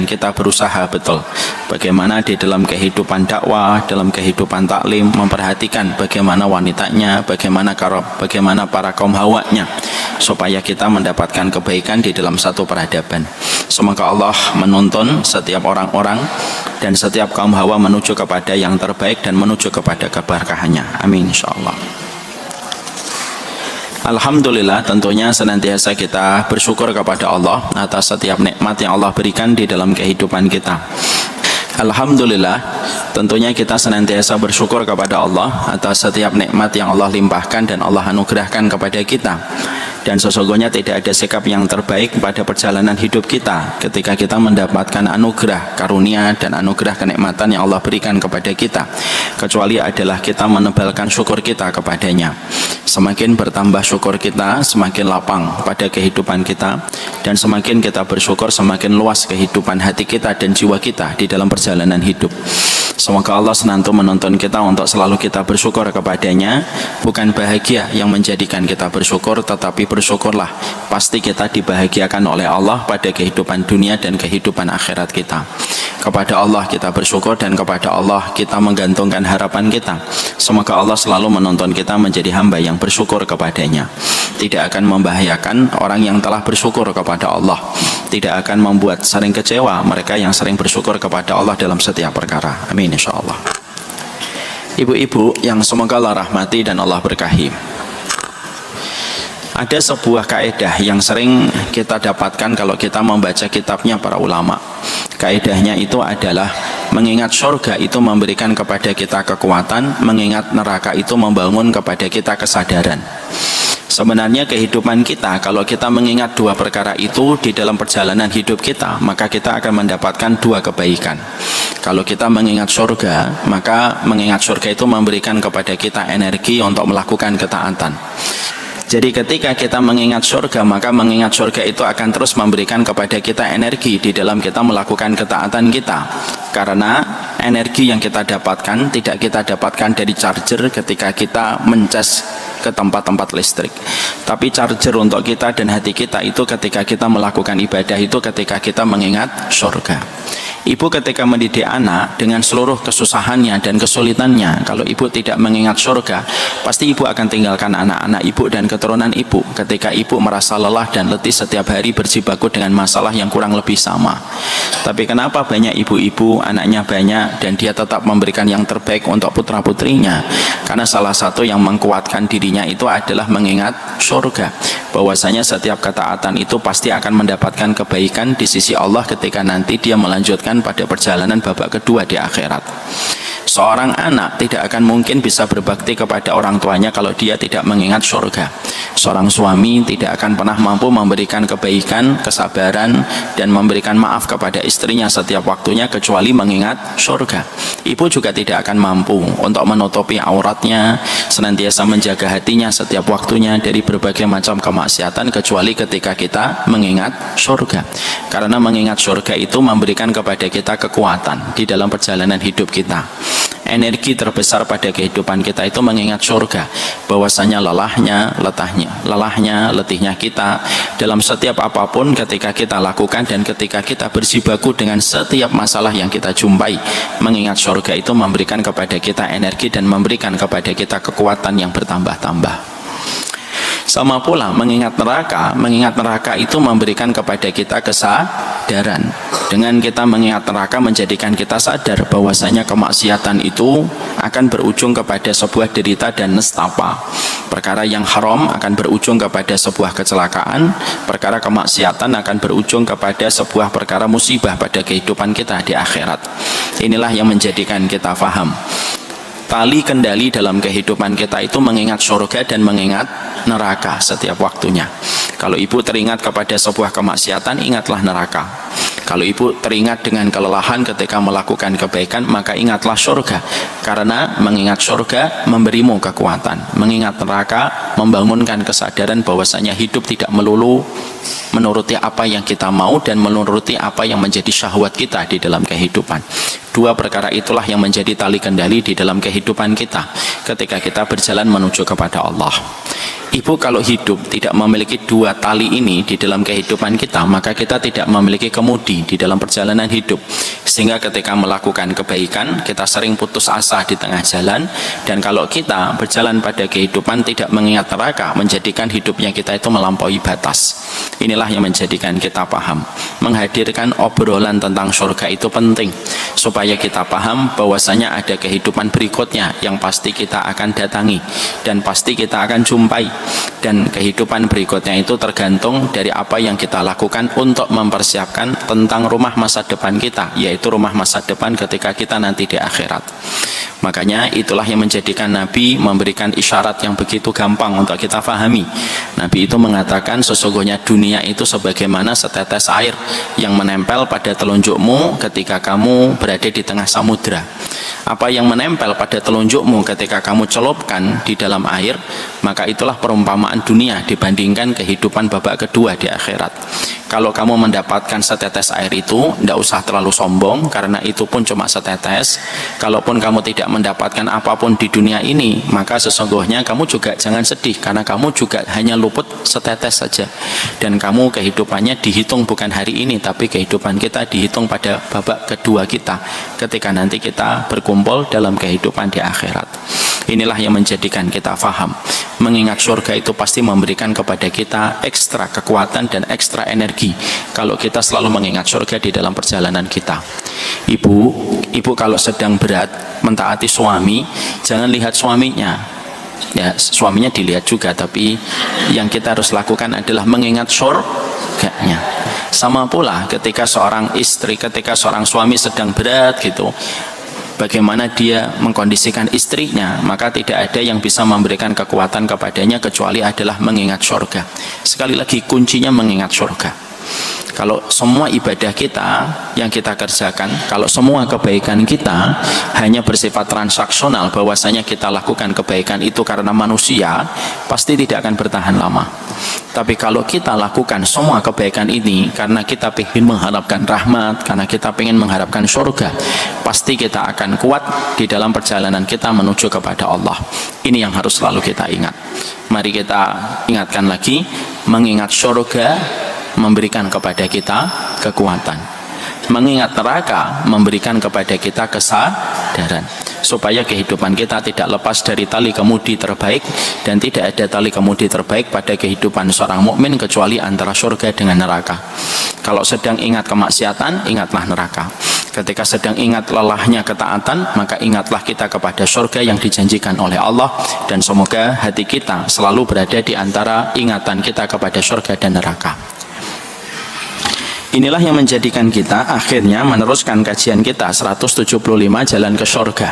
kita berusaha betul bagaimana di dalam kehidupan dakwah, dalam kehidupan taklim, memperhatikan bagaimana wanitanya, bagaimana para kaum hawanya, supaya kita mendapatkan kebaikan di dalam satu peradaban. Semoga Allah menuntun setiap orang-orang dan setiap kaum hawa menuju kepada yang terbaik dan menuju kepada keberkahannya. Amin insyaallah. Alhamdulillah, tentunya senantiasa kita bersyukur kepada Allah atas setiap nikmat yang Allah berikan di dalam kehidupan kita. Alhamdulillah, tentunya kita senantiasa bersyukur kepada Allah atas setiap nikmat yang Allah limpahkan dan Allah anugerahkan kepada kita. Dan sesungguhnya tidak ada sikap yang terbaik pada perjalanan hidup kita ketika kita mendapatkan anugerah karunia dan anugerah kenikmatan yang Allah berikan kepada kita, kecuali adalah kita menebalkan syukur kita kepadanya. Semakin bertambah syukur kita, semakin lapang pada kehidupan kita, dan semakin kita bersyukur, semakin luas kehidupan hati kita dan jiwa kita di dalam perjalanan hidup. Semoga Allah senantiasa menuntun kita untuk selalu kita bersyukur kepadanya. Bukan bahagia yang menjadikan kita bersyukur, tetapi bersyukurlah pasti kita dibahagiakan oleh Allah pada kehidupan dunia dan kehidupan akhirat kita. Kepada Allah kita bersyukur dan kepada Allah kita menggantungkan harapan kita. Semoga Allah selalu menuntun kita menjadi hamba yang bersyukur kepadanya. Tidak akan membahayakan orang yang telah bersyukur kepada Allah. Tidak akan membuat sering kecewa mereka yang sering bersyukur kepada Allah dalam setiap perkara. Amin insyaallah. Ibu-ibu yang semoga Allah rahmati dan Allah berkahi, ada sebuah kaidah yang sering kita dapatkan kalau kita membaca kitabnya para ulama. Kaidahnya itu adalah mengingat surga itu memberikan kepada kita kekuatan, mengingat neraka itu membangun kepada kita kesadaran. Sebenarnya kehidupan kita, kalau kita mengingat dua perkara itu di dalam perjalanan hidup kita, maka kita akan mendapatkan dua kebaikan. Kalau kita mengingat surga, maka mengingat surga itu memberikan kepada kita energi untuk melakukan ketaatan. Jadi ketika kita mengingat surga, maka mengingat surga itu akan terus memberikan kepada kita energi di dalam kita melakukan ketaatan kita. Karena energi yang kita dapatkan tidak kita dapatkan dari charger ketika kita mencas ke tempat-tempat listrik. Tapi charger untuk kita dan hati kita itu ketika kita melakukan ibadah, itu ketika kita mengingat surga. Ibu ketika mendidik anak dengan seluruh kesusahannya dan kesulitannya, kalau ibu tidak mengingat surga, pasti ibu akan tinggalkan anak-anak ibu dan keturunan ibu ketika ibu merasa lelah dan letih setiap hari berjibaku dengan masalah yang kurang lebih sama. Tapi kenapa banyak ibu-ibu anaknya banyak dan dia tetap memberikan yang terbaik untuk putra-putrinya? Karena salah satu yang menguatkan dirinya itu adalah mengingat surga, bahwasanya setiap ketaatan itu pasti akan mendapatkan kebaikan di sisi Allah ketika nanti dia melanjutkan pada perjalanan babak kedua di akhirat. Seorang anak tidak akan mungkin bisa berbakti kepada orang tuanya kalau dia tidak mengingat surga. Seorang suami tidak akan pernah mampu memberikan kebaikan, kesabaran, dan memberikan maaf kepada istrinya setiap waktunya kecuali mengingat surga. Ibu juga tidak akan mampu untuk menutupi auratnya, senantiasa menjaga hatinya setiap waktunya dari berbagai macam kemaksiatan kecuali ketika kita mengingat surga. Karena mengingat surga itu memberikan kepada kita kekuatan di dalam perjalanan hidup kita. Energi terbesar pada kehidupan kita itu mengingat surga, bahwasanya lelahnya, letihnya kita dalam setiap apapun ketika kita lakukan dan ketika kita berjibaku dengan setiap masalah yang kita jumpai, mengingat surga itu memberikan kepada kita energi dan memberikan kepada kita kekuatan yang bertambah-tambah. Sama pula mengingat neraka itu memberikan kepada kita kesadaran. Dengan kita mengingat neraka menjadikan kita sadar bahwasanya kemaksiatan itu akan berujung kepada sebuah derita dan nestapa. Perkara yang haram akan berujung kepada sebuah kecelakaan, perkara kemaksiatan akan berujung kepada sebuah perkara musibah pada kehidupan kita di akhirat. Inilah yang menjadikan kita faham tali kendali dalam kehidupan kita itu mengingat surga dan mengingat neraka setiap waktunya. Kalau ibu teringat kepada sebuah kemaksiatan, ingatlah neraka. Kalau ibu teringat dengan kelelahan ketika melakukan kebaikan, maka ingatlah surga. Karena mengingat surga memberimu kekuatan. Mengingat neraka membangunkan kesadaran bahwasanya hidup tidak melulu menuruti apa yang kita mau dan menuruti apa yang menjadi syahwat kita di dalam kehidupan. Dua perkara itulah yang menjadi tali kendali di dalam kehidupan kita ketika kita berjalan menuju kepada Allah. Ibu kalau hidup tidak memiliki dua tali ini di dalam kehidupan kita, maka kita tidak memiliki kemudi di dalam perjalanan hidup. Sehingga ketika melakukan kebaikan, kita sering putus asa di tengah jalan. Dan kalau kita berjalan pada kehidupan tidak mengingat neraka, menjadikan hidupnya kita itu melampaui batas. Inilah yang menjadikan kita paham. Menghadirkan obrolan tentang surga itu penting, supaya kita paham bahwasanya ada kehidupan berikutnya yang pasti kita akan datangi dan pasti kita akan jumpai. Dan kehidupan berikutnya itu tergantung dari apa yang kita lakukan untuk mempersiapkan tentang rumah masa depan kita, yaitu rumah masa depan ketika kita nanti di akhirat. Makanya itulah yang menjadikan Nabi memberikan isyarat yang begitu gampang untuk kita fahami. Nabi itu mengatakan sesungguhnya dunia itu sebagaimana setetes air yang menempel pada telunjukmu ketika kamu berada di tengah samudra. Apa yang menempel pada telunjukmu ketika kamu celupkan di dalam air, maka itulah perumpamaan dunia dibandingkan kehidupan babak kedua di akhirat. Kalau kamu mendapatkan setetes air itu, tidak usah terlalu sombong, karena itu pun cuma setetes. Kalaupun kamu tidak mendapatkan apapun di dunia ini, maka sesungguhnya kamu juga jangan sedih, karena kamu juga hanya luput setetes saja. Dan kamu kehidupannya dihitung bukan hari ini, tapi kehidupan kita dihitung pada babak kedua kita, ketika nanti kita berkumpul dalam kehidupan di akhirat. Inilah yang menjadikan kita faham. Mengingat surga itu pasti memberikan kepada kita ekstra kekuatan dan ekstra energi kalau kita selalu mengingat surga di dalam perjalanan kita. Ibu kalau sedang berat mentaati suami, jangan lihat suaminya. Ya, suaminya dilihat juga, tapi yang kita harus lakukan adalah mengingat surganya. Sama pula ketika seorang istri, ketika seorang suami sedang berat gitu, bagaimana dia mengkondisikan istrinya, maka tidak ada yang bisa memberikan kekuatan kepadanya kecuali adalah mengingat surga. Sekali lagi, kuncinya mengingat surga. Kalau semua ibadah kita yang kita kerjakan, kalau semua kebaikan kita hanya bersifat transaksional, bahwasanya kita lakukan kebaikan itu karena manusia, pasti tidak akan bertahan lama. Tapi kalau kita lakukan semua kebaikan ini karena kita ingin mengharapkan rahmat, karena kita ingin mengharapkan surga, pasti kita akan kuat di dalam perjalanan kita menuju kepada Allah. Ini yang harus selalu kita ingat. Mari kita ingatkan lagi, mengingat surga memberikan kepada kita kekuatan. Mengingat neraka memberikan kepada kita kesadaran, supaya kehidupan kita tidak lepas dari tali kemudi terbaik, dan tidak ada tali kemudi terbaik pada kehidupan seorang mukmin kecuali antara surga dengan neraka. Kalau sedang ingat kemaksiatan, ingatlah neraka. Ketika sedang ingat lelahnya ketaatan, maka ingatlah kita kepada surga yang dijanjikan oleh Allah. Dan semoga hati kita selalu berada di antara ingatan kita kepada surga dan neraka. Inilah yang menjadikan kita akhirnya meneruskan kajian kita 175 jalan ke surga.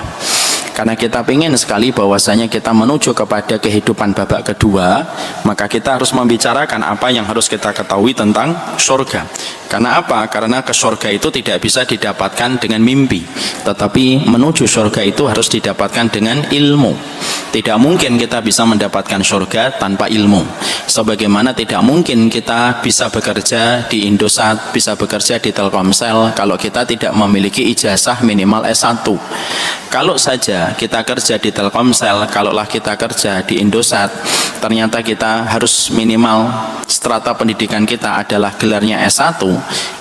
Karena kita ingin sekali bahwasanya kita menuju kepada kehidupan babak kedua, maka kita harus membicarakan apa yang harus kita ketahui tentang surga. Karena apa? Karena ke surga itu tidak bisa didapatkan dengan mimpi, tetapi menuju surga itu harus didapatkan dengan ilmu. Tidak mungkin kita bisa mendapatkan surga tanpa ilmu. Sebagaimana tidak mungkin kita bisa bekerja di Indosat, bisa bekerja di Telkomsel kalau kita tidak memiliki ijazah minimal S1. Kalau saja kita kerja di Telkomsel, kalaulah kita kerja di Indosat, ternyata kita harus minimal strata pendidikan kita adalah gelarnya S1,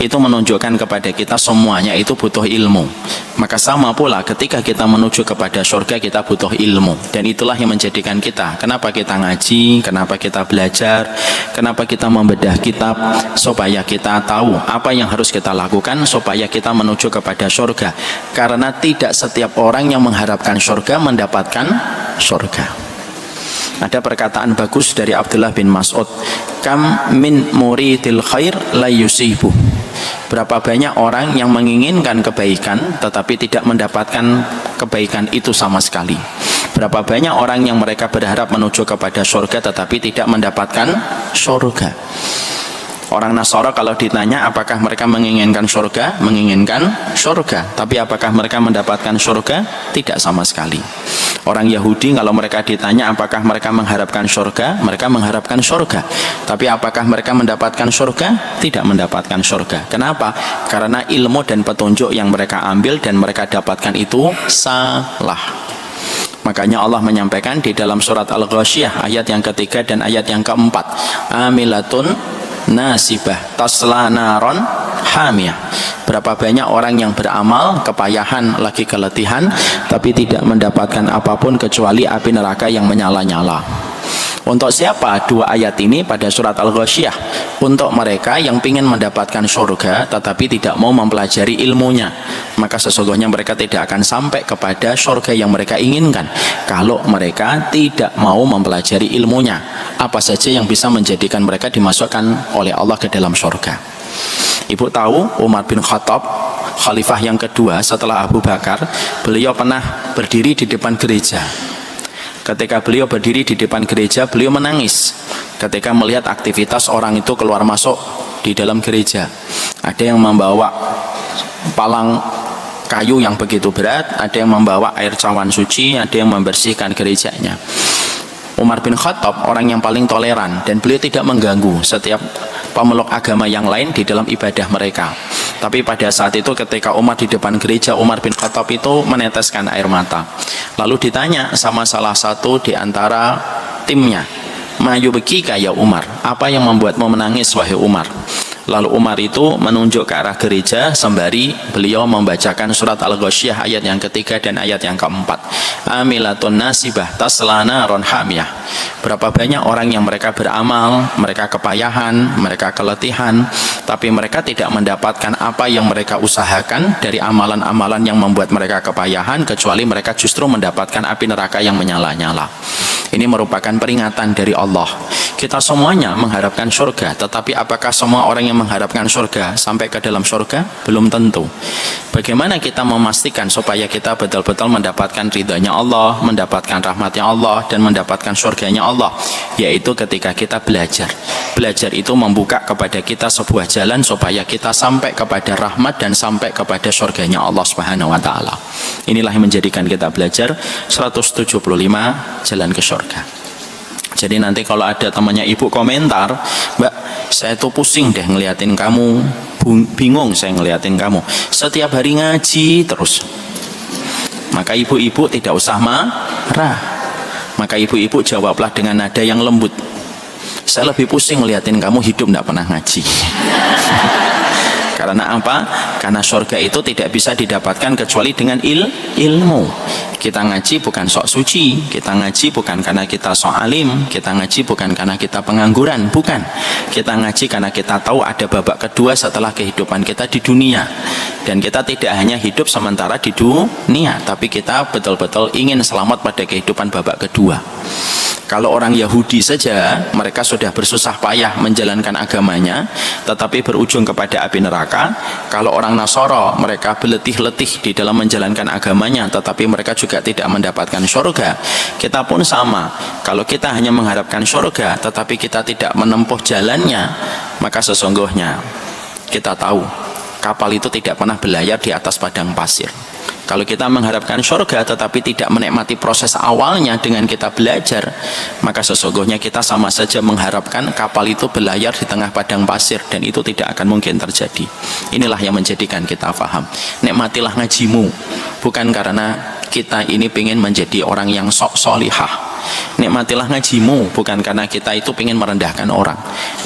itu menunjukkan kepada kita semuanya itu butuh ilmu. Maka sama pula ketika kita menuju kepada surga, kita butuh ilmu. Dan itulah yang menjadikan kita, kenapa kita ngaji, kenapa kita belajar, kenapa kita membedah kitab, supaya kita tahu apa yang harus kita lakukan supaya kita menuju kepada surga. Karena tidak setiap orang yang mengharapkan surga mendapatkan surga. Ada perkataan bagus dari Abdullah bin Mas'ud, kam min muridil khair la yusibu. Berapa banyak orang yang menginginkan kebaikan tetapi tidak mendapatkan kebaikan itu sama sekali. Berapa banyak orang yang mereka berharap menuju kepada surga tetapi tidak mendapatkan surga. Orang Nasara kalau ditanya apakah mereka menginginkan surga, menginginkan surga. Tapi apakah mereka mendapatkan surga? Tidak sama sekali. Orang Yahudi kalau mereka ditanya apakah mereka mengharapkan surga, mereka mengharapkan surga. Tapi apakah mereka mendapatkan surga? Tidak mendapatkan surga. Kenapa? Karena ilmu dan petunjuk yang mereka ambil dan mereka dapatkan itu salah. Makanya Allah menyampaikan di dalam surat Al-Ghasyiyah ayat yang ketiga dan ayat yang keempat, amilatun nasibah tasla naron hamiyah. Berapa banyak orang yang beramal, kepayahan, lagi keletihan, tapi tidak mendapatkan apapun kecuali api neraka yang menyala-nyala. Untuk siapa dua ayat ini pada surat Al-Ghasyiyah? Untuk mereka yang ingin mendapatkan surga tetapi tidak mau mempelajari ilmunya, maka sesungguhnya mereka tidak akan sampai kepada surga yang mereka inginkan kalau mereka tidak mau mempelajari ilmunya. Apa saja yang bisa menjadikan mereka dimasukkan oleh Allah ke dalam surga? Ibu tahu Umar bin Khattab, khalifah yang kedua setelah Abu Bakar, beliau pernah berdiri di depan gereja. Ketika beliau berdiri di depan gereja, beliau menangis ketika melihat aktivitas orang itu keluar masuk di dalam gereja. Ada yang membawa palang kayu yang begitu berat, ada yang membawa air cawan suci, ada yang membersihkan gerejanya. Umar bin Khattab orang yang paling toleran dan beliau tidak mengganggu setiap pemeluk agama yang lain di dalam ibadah mereka. Tapi pada saat itu ketika Umar di depan gereja, Umar bin Khattab itu meneteskan air mata. Lalu ditanya sama salah satu di antara timnya, "Mayu bekika ya Umar, apa yang membuatmu menangis wahai Umar?" Lalu Umar itu menunjuk ke arah gereja sembari beliau membacakan surat Al-Ghasyiyah ayat yang ketiga dan ayat yang keempat. Amilatun nasibah tasla naron hamiyah. Berapa banyak orang yang mereka beramal, mereka kepayahan, mereka keletihan, tapi mereka tidak mendapatkan apa yang mereka usahakan dari amalan-amalan yang membuat mereka kepayahan, kecuali mereka justru mendapatkan api neraka yang menyala-nyala. Ini merupakan peringatan dari Allah. Kita semuanya mengharapkan surga, tetapi apakah semua orang yang mengharapkan surga sampai ke dalam surga? Belum tentu. Bagaimana kita memastikan supaya kita betul-betul mendapatkan ridhanya Allah, mendapatkan rahmatnya Allah, dan mendapatkan surganya Allah? Yaitu ketika kita belajar. Belajar itu membuka kepada kita sebuah jalan supaya kita sampai kepada rahmat dan sampai kepada surganya Allah Subhanahu wa Ta'ala. Inilah yang menjadikan kita belajar 175 jalan ke surga. Jadi nanti kalau ada temannya ibu komentar, "Mbak, saya tuh pusing deh ngeliatin kamu, bingung saya ngeliatin kamu, setiap hari ngaji terus." Maka ibu-ibu tidak usah marah. Maka ibu-ibu jawablah dengan nada yang lembut, "Saya lebih pusing ngeliatin kamu hidup tidak pernah ngaji." Karena apa? Karena surga itu tidak bisa didapatkan kecuali dengan ilmu. Kita ngaji bukan sok suci, kita ngaji bukan karena kita sok alim, kita ngaji bukan karena kita pengangguran, bukan. Kita ngaji karena kita tahu ada babak kedua setelah kehidupan kita di dunia. Dan kita tidak hanya hidup sementara di dunia, tapi kita betul-betul ingin selamat pada kehidupan babak kedua. Kalau orang Yahudi saja, mereka sudah bersusah payah menjalankan agamanya, tetapi berujung kepada api neraka. Kalau orang Nasara, mereka berletih-letih di dalam menjalankan agamanya, tetapi mereka juga tidak mendapatkan surga. Kita pun sama. Kalau kita hanya mengharapkan surga, tetapi kita tidak menempuh jalannya, maka sesungguhnya kita tahu kapal itu tidak pernah berlayar di atas padang pasir. Kalau kita mengharapkan surga tetapi tidak menikmati proses awalnya dengan kita belajar, maka sesungguhnya kita sama saja mengharapkan kapal itu berlayar di tengah padang pasir, dan itu tidak akan mungkin terjadi. Inilah yang menjadikan kita faham. Nikmatilah ngajimu, bukan karena kita ini ingin menjadi orang yang sok solihah. Nikmatilah ngajimu bukan karena kita itu ingin merendahkan orang.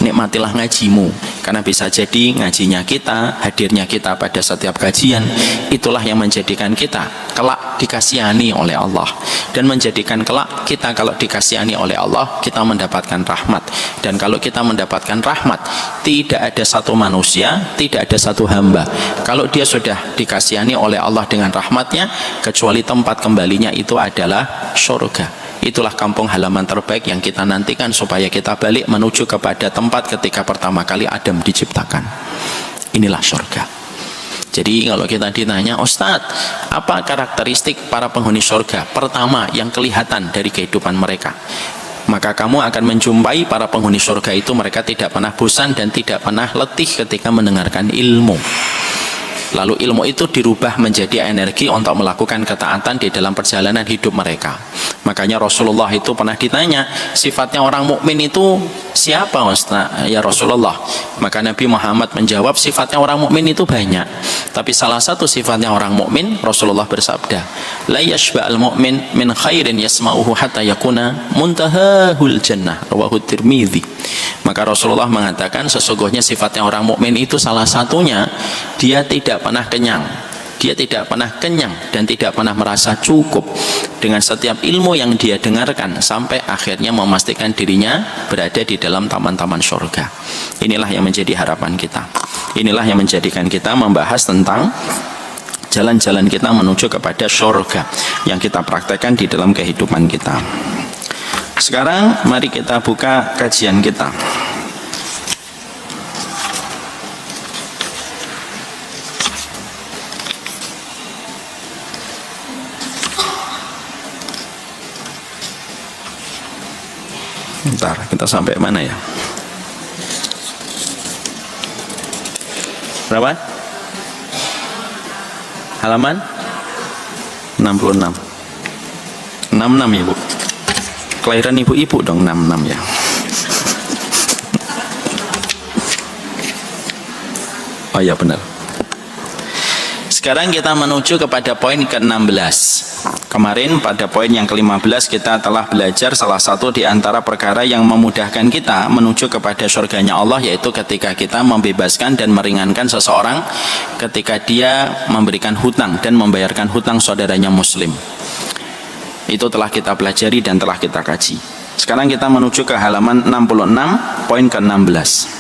Nikmatilah ngajimu karena bisa jadi ngajinya kita, hadirnya kita pada setiap kajian, itulah yang menjadikan kita kelak dikasihani oleh Allah, dan menjadikan kelak kita kalau dikasihani oleh Allah, kita mendapatkan rahmat. Dan kalau kita mendapatkan rahmat, tidak ada satu manusia, tidak ada satu hamba, kalau dia sudah dikasihani oleh Allah dengan rahmatnya, kecuali tempat kembalinya itu adalah surga. Itulah kampung halaman terbaik yang kita nantikan supaya kita balik menuju kepada tempat ketika pertama kali Adam diciptakan. Inilah surga. Jadi kalau kita ditanya, "Ustadz, apa karakteristik para penghuni surga?" Pertama yang kelihatan dari kehidupan mereka, maka kamu akan menjumpai para penghuni surga itu mereka tidak pernah bosan dan tidak pernah letih ketika mendengarkan ilmu. Lalu ilmu itu dirubah menjadi energi untuk melakukan ketaatan di dalam perjalanan hidup mereka. Makanya Rasulullah itu pernah ditanya, sifatnya orang mukmin itu siapa Ustaz? Ya Rasulullah. Maka Nabi Muhammad menjawab, sifatnya orang mukmin itu banyak. Tapi salah satu sifatnya orang mukmin, Rasulullah bersabda, la yashba'al mu'min min khairin yasma'uhu hatta yakuna muntahahul jannah. Rawahu Tirmidzi. Maka Rasulullah mengatakan sesungguhnya sifatnya orang mukmin itu salah satunya dia tidak pernah kenyang. Dia tidak pernah kenyang dan tidak pernah merasa cukup dengan setiap ilmu yang dia dengarkan sampai akhirnya memastikan dirinya berada di dalam taman-taman surga. Inilah yang menjadi harapan kita. Inilah yang menjadikan kita membahas tentang jalan-jalan kita menuju kepada surga yang kita praktekkan di dalam kehidupan kita. Sekarang mari kita buka kajian kita. Bentar, kita sampai mana ya? Berapa? Halaman 66. 66 ya Bu. Kelahiran ibu-ibu dong 66 ya. Oh ya benar. Sekarang kita menuju kepada poin ke-16. Kemarin pada poin yang ke-15 kita telah belajar salah satu di antara perkara yang memudahkan kita menuju kepada surganya Allah, yaitu ketika kita membebaskan dan meringankan seseorang ketika dia memberikan hutang dan membayarkan hutang saudaranya muslim. Itu telah kita pelajari dan telah kita kaji. Sekarang kita menuju ke halaman 66 poin ke-16.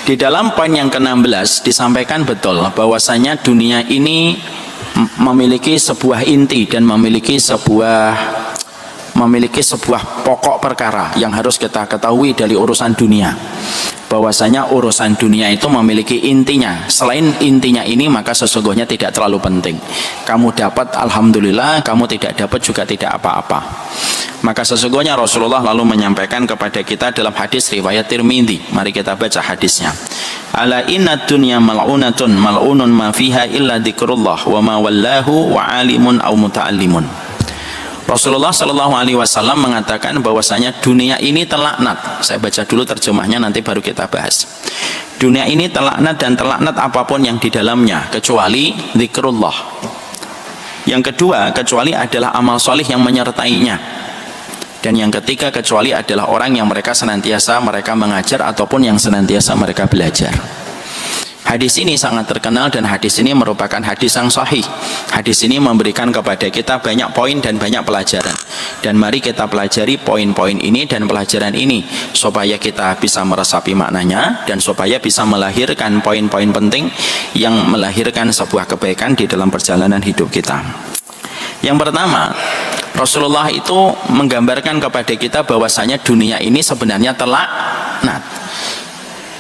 Di dalam poin yang ke-16 disampaikan betul bahwasanya dunia ini memiliki sebuah inti dan memiliki sebuah pokok perkara yang harus kita ketahui dari urusan dunia. Bahwasanya urusan dunia itu memiliki intinya. Selain intinya ini maka sesungguhnya tidak terlalu penting. Kamu dapat alhamdulillah, kamu tidak dapat juga tidak apa-apa. Maka sesungguhnya Rasulullah lalu menyampaikan kepada kita dalam hadis riwayat Tirmidzi. Mari kita baca hadisnya. Ala inna dunya mal'unatun mal'unun ma fiha illa dzikrullah wa ma wallahu wa alimun aw muta'allimun. Rasulullah Shallallahu Alaihi Wasallam mengatakan bahwasanya dunia ini terlaknat. Saya baca dulu terjemahnya, nanti baru kita bahas. Dunia ini terlaknat dan terlaknat apapun yang di dalamnya kecuali dzikrullah. Yang kedua, kecuali adalah amal solih yang menyertainya. Dan yang ketiga, kecuali adalah orang yang mereka senantiasa mereka mengajar ataupun yang senantiasa mereka belajar. Hadis ini sangat terkenal dan hadis ini merupakan hadis yang sahih. Hadis ini memberikan kepada kita banyak poin dan banyak pelajaran. Dan mari kita pelajari poin-poin ini dan pelajaran ini supaya kita bisa meresapi maknanya dan supaya bisa melahirkan poin-poin penting yang melahirkan sebuah kebaikan di dalam perjalanan hidup kita. Yang pertama, Rasulullah itu menggambarkan kepada kita bahwasanya dunia ini sebenarnya terlaknat.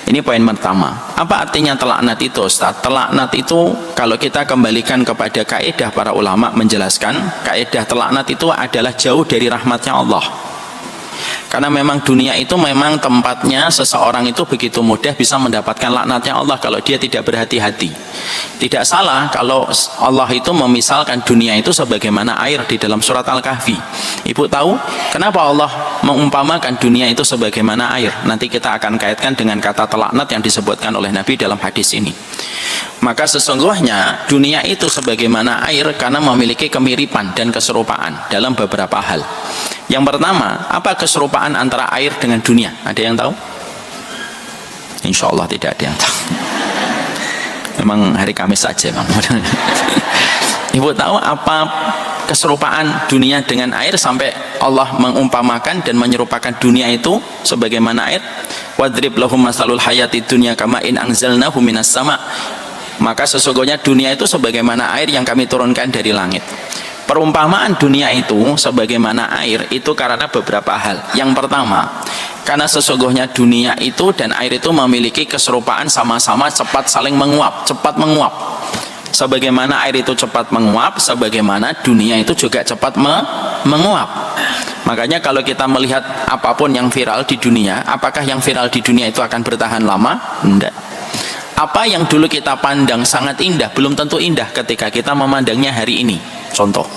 Ini poin pertama. Apa artinya telaknat itu, Ustaz? Telaknat itu kalau kita kembalikan kepada kaidah para ulama menjelaskan, kaidah telaknat itu adalah jauh dari rahmatnya Allah. Karena memang dunia itu memang tempatnya seseorang itu begitu mudah bisa mendapatkan laknatnya Allah kalau dia tidak berhati-hati. Tidak salah kalau Allah itu memisalkan dunia itu sebagaimana air di dalam surat Al-Kahfi. Ibu tahu kenapa Allah mengumpamakan dunia itu sebagaimana air? Nanti kita akan kaitkan dengan kata telaknat yang disebutkan oleh Nabi dalam hadis ini. Maka sesungguhnya dunia itu sebagaimana air karena memiliki kemiripan dan keserupaan dalam beberapa hal. Yang pertama, apa keserupaan antara air dengan dunia? Ada yang tahu? Insya Allah tidak ada yang tahu. Memang hari Kamis saja, Bang. Ibu tahu apa keserupaan dunia dengan air sampai Allah mengumpamakan dan menyerupakan dunia itu sebagaimana air? Wadrib lahum masalul hayati dunya kama in anzalnahu minas sama. Maka sesungguhnya dunia itu sebagaimana air yang kami turunkan dari langit. Perumpamaan dunia itu sebagaimana air itu karena beberapa hal. Yang pertama, karena sesungguhnya dunia itu dan air itu memiliki keserupaan sama-sama cepat saling menguap, cepat menguap. Sebagaimana air itu cepat menguap, sebagaimana dunia itu juga cepat menguap. Makanya kalau kita melihat apapun yang viral di dunia, apakah yang viral di dunia itu akan bertahan lama? Tidak. Apa yang dulu kita pandang sangat indah belum tentu indah ketika kita memandangnya hari ini. Contoh,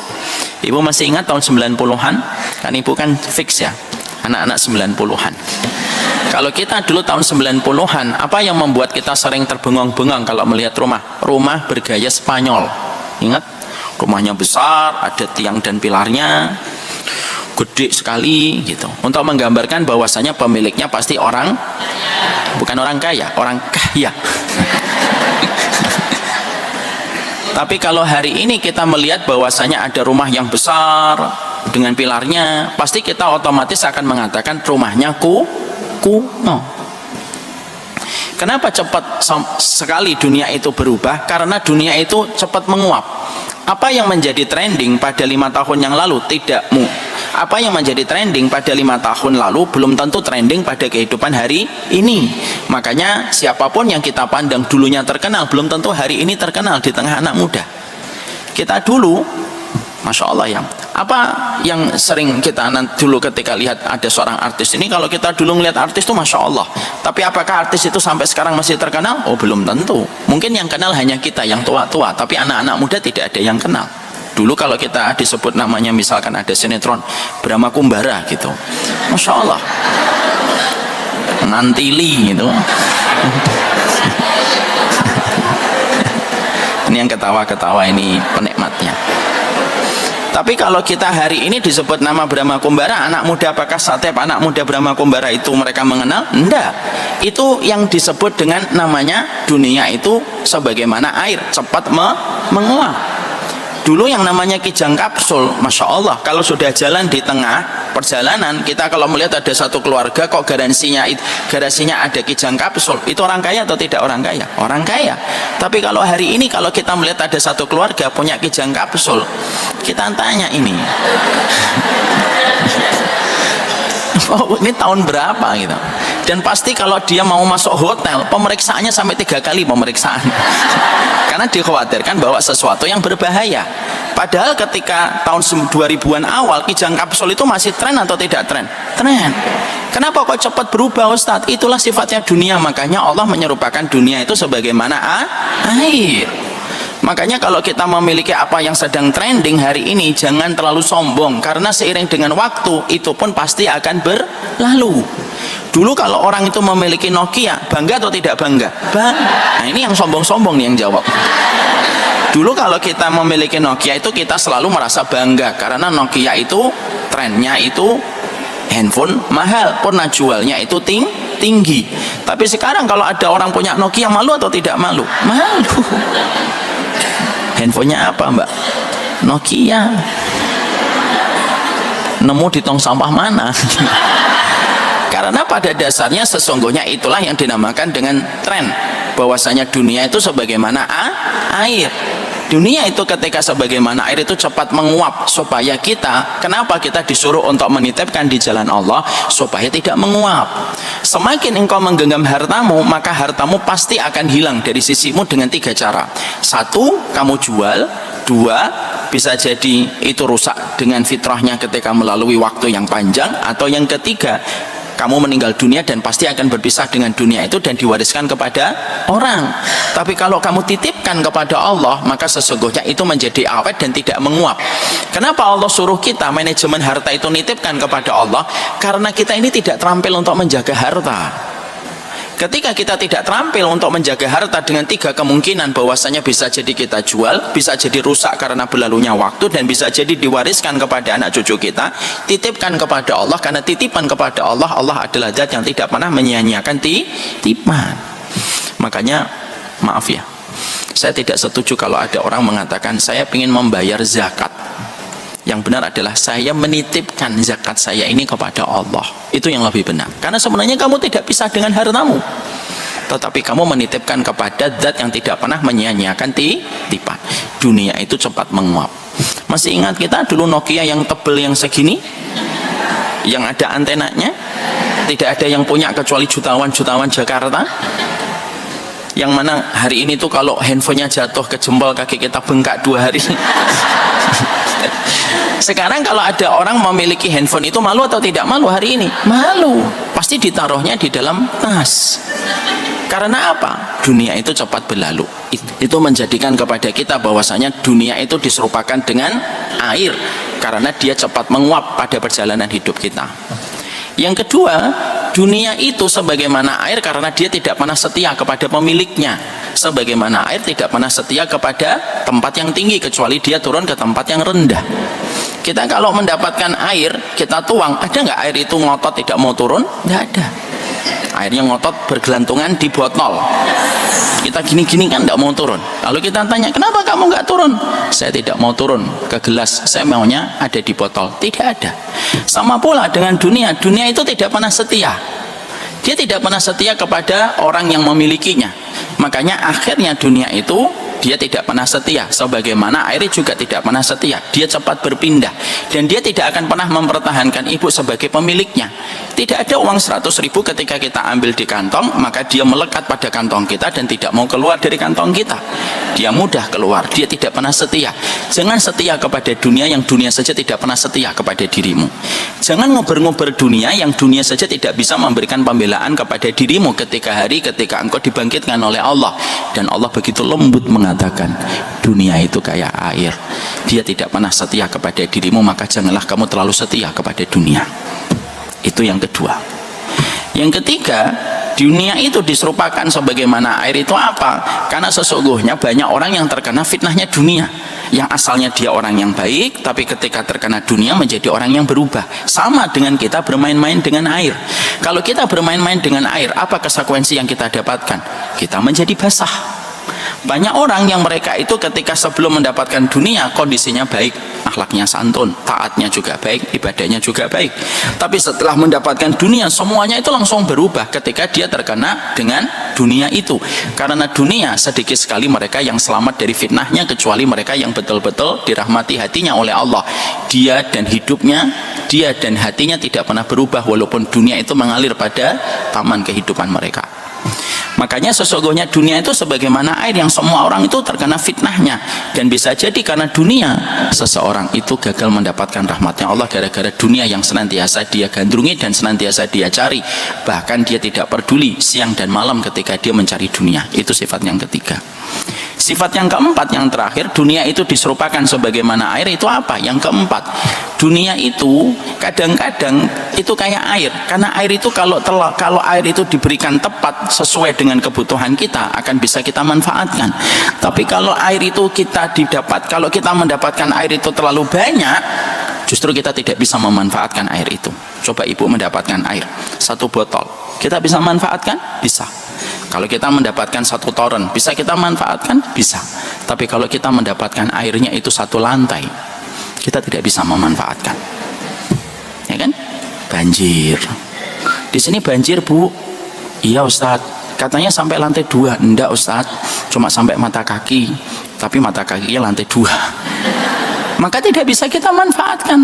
ibu masih ingat tahun 90-an? Kan ibu kan fix ya, anak-anak 90-an. Kalau kita dulu tahun 90-an, apa yang membuat kita sering terbengong-bengong kalau melihat rumah bergaya Spanyol? Ingat, rumahnya besar, ada tiang dan pilarnya, gede sekali gitu, untuk menggambarkan bahwasanya pemiliknya pasti orang, bukan orang kaya, orang kaya. Tapi kalau hari ini kita melihat bahwasanya ada rumah yang besar dengan pilarnya, pasti kita otomatis akan mengatakan rumahnya kuno. Kenapa cepat sekali dunia itu berubah? Karena dunia itu cepat menguap. Apa yang menjadi trending pada 5 tahun yang lalu apa yang menjadi trending pada 5 tahun lalu belum tentu trending pada kehidupan hari ini. Makanya siapapun yang kita pandang dulunya terkenal belum tentu hari ini terkenal di tengah anak muda. Kita dulu, Masya Allah ya, apa yang sering kita dulu ketika lihat ada seorang artis ini, kalau kita dulu ngelihat artis itu Masya Allah, tapi apakah artis itu sampai sekarang masih terkenal? Oh belum tentu. Mungkin yang kenal hanya kita yang tua-tua, tapi anak-anak muda tidak ada yang kenal. Dulu kalau kita disebut namanya, misalkan ada sinetron Brahma Kumbara gitu, Masya Allah, Ngantili gitu. Ini yang ketawa-ketawa ini penikmatnya. Tapi kalau kita hari ini disebut nama Brahma Kumbara, anak muda apakah setiap anak muda Brahma Kumbara itu mereka mengenal? Enggak. Itu yang disebut dengan namanya dunia itu sebagaimana air, cepat menguap. Dulu yang namanya kijang kapsul, Masya Allah, kalau sudah jalan di tengah perjalanan, kita kalau melihat ada satu keluarga kok garasinya ada kijang kapsul, itu orang kaya atau tidak orang kaya? Orang kaya. Tapi kalau hari ini kalau kita melihat ada satu keluarga punya kijang kapsul, kita tanya ini oh, ini tahun berapa gitu. Dan pasti kalau dia mau masuk hotel, pemeriksaannya sampai 3 kali pemeriksaan. Karena dikhawatirkan bahwa sesuatu yang berbahaya. Padahal ketika tahun 2000-an awal, kijang kapsul itu masih tren atau tidak tren? Tren. Kenapa kok cepat berubah Ustadz? Itulah sifatnya dunia. Makanya Allah menyerupakan dunia itu sebagaimana air. Makanya kalau kita memiliki apa yang sedang trending hari ini, jangan terlalu sombong, karena seiring dengan waktu itu pun pasti akan berlalu. Dulu kalau orang itu memiliki Nokia, bangga atau tidak bangga? Nah ini yang sombong-sombong nih yang jawab. Dulu kalau kita memiliki Nokia itu kita selalu merasa bangga, karena Nokia itu trennya itu handphone mahal, pernah jualnya itu tinggi. Tapi sekarang kalau ada orang punya Nokia, malu atau tidak malu? Malu. Handphonenya apa mbak? Nokia. Nemu di tong sampah mana? Karena pada dasarnya sesungguhnya itulah yang dinamakan dengan tren, bahwasanya dunia itu sebagaimana air. Dunia itu ketika sebagaimana air itu cepat menguap, supaya kenapa kita disuruh untuk menitipkan di jalan Allah supaya tidak menguap. Semakin engkau menggenggam hartamu, maka hartamu pasti akan hilang dari sisimu dengan 3 cara. 1, kamu jual. 2, bisa jadi itu rusak dengan fitrahnya ketika melalui waktu yang panjang. Atau yang ketiga, kamu meninggal dunia dan pasti akan berpisah dengan dunia itu dan diwariskan kepada orang. Tapi kalau kamu titipkan kepada Allah, maka sesungguhnya itu menjadi awet dan tidak menguap. Kenapa Allah suruh kita manajemen harta itu nitipkan kepada Allah? Karena kita ini tidak terampil untuk menjaga harta. Ketika kita tidak terampil untuk menjaga harta dengan 3 kemungkinan, bahwasanya bisa jadi kita jual, bisa jadi rusak karena berlalunya waktu, dan bisa jadi diwariskan kepada anak cucu kita, titipkan kepada Allah. Karena titipan kepada Allah, Allah adalah zat yang tidak pernah menyia-nyiakan titipan. Makanya maaf ya, saya tidak setuju kalau ada orang mengatakan saya ingin membayar zakat. Yang benar adalah saya menitipkan zakat saya ini kepada Allah. Itu yang lebih benar. Karena sebenarnya kamu tidak pisah dengan hartamu, tetapi kamu menitipkan kepada zat yang tidak pernah menyia-nyiakan titipan. Dunia itu cepat menguap. Masih ingat kita dulu Nokia yang tebel yang segini, yang ada antenanya? Tidak ada yang punya kecuali jutawan-jutawan Jakarta. Yang mana hari ini tuh kalau handphonenya jatuh ke jempol kaki kita bengkak 2 hari. Sekarang kalau ada orang memiliki handphone itu malu atau tidak malu hari ini? Malu. Pasti ditaruhnya di dalam tas. Karena apa? Dunia itu cepat berlalu. Itu menjadikan kepada kita bahwasanya dunia itu diserupakan dengan air, karena dia cepat menguap pada perjalanan hidup kita. Yang kedua, dunia itu sebagaimana air karena dia tidak pernah setia kepada pemiliknya. Sebagaimana air tidak pernah setia kepada tempat yang tinggi, kecuali dia turun ke tempat yang rendah. Kita kalau mendapatkan air, kita tuang, ada nggak air itu ngotot tidak mau turun? Nggak ada. Airnya ngotot bergelantungan di botol. Kita gini-gini kan tidak mau turun. Lalu kita tanya, kenapa kamu nggak turun? Saya tidak mau turun ke gelas, saya maunya ada di botol. Tidak ada. Sama pula dengan dunia. Dunia itu tidak pernah setia. Dia tidak pernah setia kepada orang yang memilikinya. Makanya akhirnya dunia itu dia tidak pernah setia. Sebagaimana air juga tidak pernah setia. Dia cepat berpindah. Dan dia tidak akan pernah mempertahankan ibu sebagai pemiliknya. Tidak ada uang 100.000 ketika kita ambil di kantong, maka dia melekat pada kantong kita dan tidak mau keluar dari kantong kita. Dia mudah keluar. Dia tidak pernah setia. Jangan setia kepada dunia yang dunia saja tidak pernah setia kepada dirimu. Jangan ngober-ngober dunia yang dunia saja tidak bisa memberikan pembelaan kepada dirimu ketika engkau dibangkitkan oleh Allah. Dan Allah begitu lembut mengatakan, dunia itu kayak air, dia tidak pernah setia kepada dirimu, maka janganlah kamu terlalu setia kepada dunia. Itu yang kedua. Yang ketiga, dunia itu diserupakan sebagaimana air itu apa? Karena sesungguhnya banyak orang yang terkena fitnahnya dunia, yang asalnya dia orang yang baik, tapi ketika terkena dunia menjadi orang yang berubah. Sama dengan kita bermain-main dengan air. Kalau kita bermain-main dengan air, apa konsekuensi yang kita dapatkan? Kita menjadi basah. Banyak orang yang mereka itu ketika sebelum mendapatkan dunia kondisinya baik, akhlaknya santun, taatnya juga baik, ibadahnya juga baik. Tapi setelah mendapatkan dunia semuanya itu langsung berubah ketika dia terkena dengan dunia itu. Karena dunia sedikit sekali mereka yang selamat dari fitnahnya, kecuali mereka yang betul-betul dirahmati hatinya oleh Allah. Dia dan hidupnya, dia dan hatinya tidak pernah berubah walaupun dunia itu mengalir pada taman kehidupan mereka. Makanya sesungguhnya dunia itu sebagaimana air yang semua orang itu terkena fitnahnya. Dan bisa jadi karena dunia seseorang itu gagal mendapatkan rahmatnya Allah gara-gara dunia yang senantiasa dia gandrungi dan senantiasa dia cari. Bahkan dia tidak peduli siang dan malam ketika dia mencari dunia. Itu sifat yang ketiga. Sifat yang keempat, yang terakhir, dunia itu diserupakan sebagaimana air. Itu apa? Yang keempat, dunia itu kadang-kadang itu kayak air. Karena air itu kalau air itu diberikan tepat sesuai dengan kebutuhan kita, akan bisa kita manfaatkan. Tapi kalau air itu kalau kita mendapatkan air itu terlalu banyak, justru kita tidak bisa memanfaatkan air itu. Coba ibu mendapatkan air 1 botol, kita bisa manfaatkan? Bisa. Kalau kita mendapatkan 1 toren, bisa kita manfaatkan? Bisa. Tapi kalau kita mendapatkan airnya itu 1 lantai, kita tidak bisa memanfaatkan. Ya kan? Banjir. Di sini banjir, Bu. Iya, Ustadz. Katanya sampai lantai 2. Enggak, Ustadz. Cuma sampai mata kaki. Tapi mata kakinya lantai 2. Maka tidak bisa kita manfaatkan.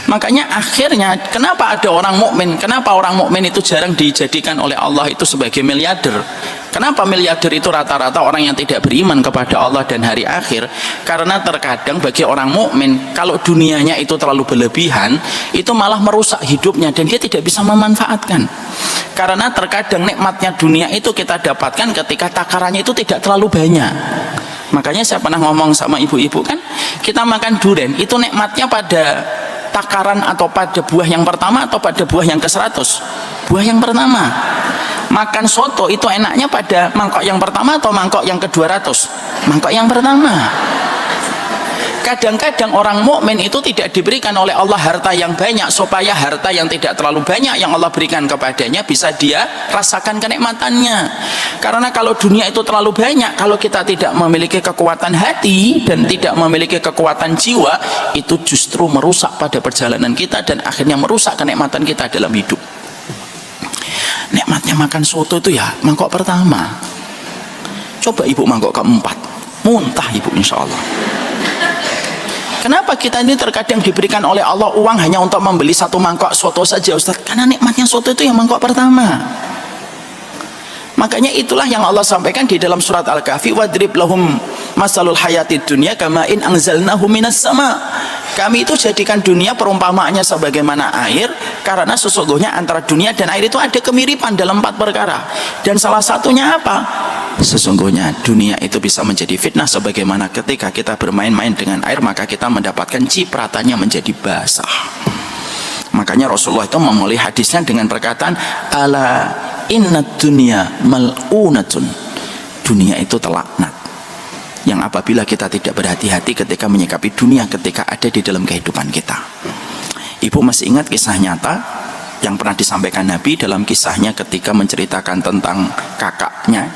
Makanya akhirnya kenapa ada orang mukmin? Kenapa orang mukmin itu jarang dijadikan oleh Allah itu sebagai miliarder? Kenapa miliarder itu rata-rata orang yang tidak beriman kepada Allah dan hari akhir? Karena terkadang bagi orang mukmin kalau dunianya itu terlalu berlebihan, itu malah merusak hidupnya dan dia tidak bisa memanfaatkan. Karena terkadang nikmatnya dunia itu kita dapatkan ketika takarannya itu tidak terlalu banyak. Makanya saya pernah ngomong sama ibu-ibu kan, kita makan durian itu nikmatnya pada takaran atau pada buah yang pertama atau pada buah yang ke-100? Buah yang pertama. Makan soto itu enaknya pada mangkok yang pertama atau mangkok yang ke-200? Mangkok yang pertama. Kadang-kadang orang mukmin itu tidak diberikan oleh Allah harta yang banyak supaya harta yang tidak terlalu banyak yang Allah berikan kepadanya bisa dia rasakan kenikmatannya. Karena kalau dunia itu terlalu banyak, kalau kita tidak memiliki kekuatan hati dan tidak memiliki kekuatan jiwa, itu justru merusak pada perjalanan kita dan akhirnya merusak kenikmatan kita dalam hidup. Nikmatnya makan soto itu ya mangkok pertama. Coba ibu mangkok keempat, muntah ibu insya Allah. Kenapa kita ini terkadang diberikan oleh Allah uang hanya untuk membeli 1 mangkok soto saja, Ustaz? Karena nikmatnya soto itu yang mangkok pertama. Makanya itulah yang Allah sampaikan di dalam surat Al-Kahfi, wadrib lahum masalul hayatid dunya kama in anzalnahu minas sama. Kami itu jadikan dunia perumpamaannya sebagaimana air, karena sesungguhnya antara dunia dan air itu ada kemiripan dalam 4 perkara. Dan salah satunya apa? Sesungguhnya dunia itu bisa menjadi fitnah, sebagaimana ketika kita bermain-main dengan air maka kita mendapatkan cipratannya menjadi basah. Makanya Rasulullah itu memulai hadisnya dengan perkataan, ala inna dunya mal'unatun. Dunia itu telaknat. Yang apabila kita tidak berhati-hati ketika menyikapi dunia ketika ada di dalam kehidupan kita. Ibu masih ingat kisah nyata yang pernah disampaikan Nabi dalam kisahnya ketika menceritakan tentang kakaknya,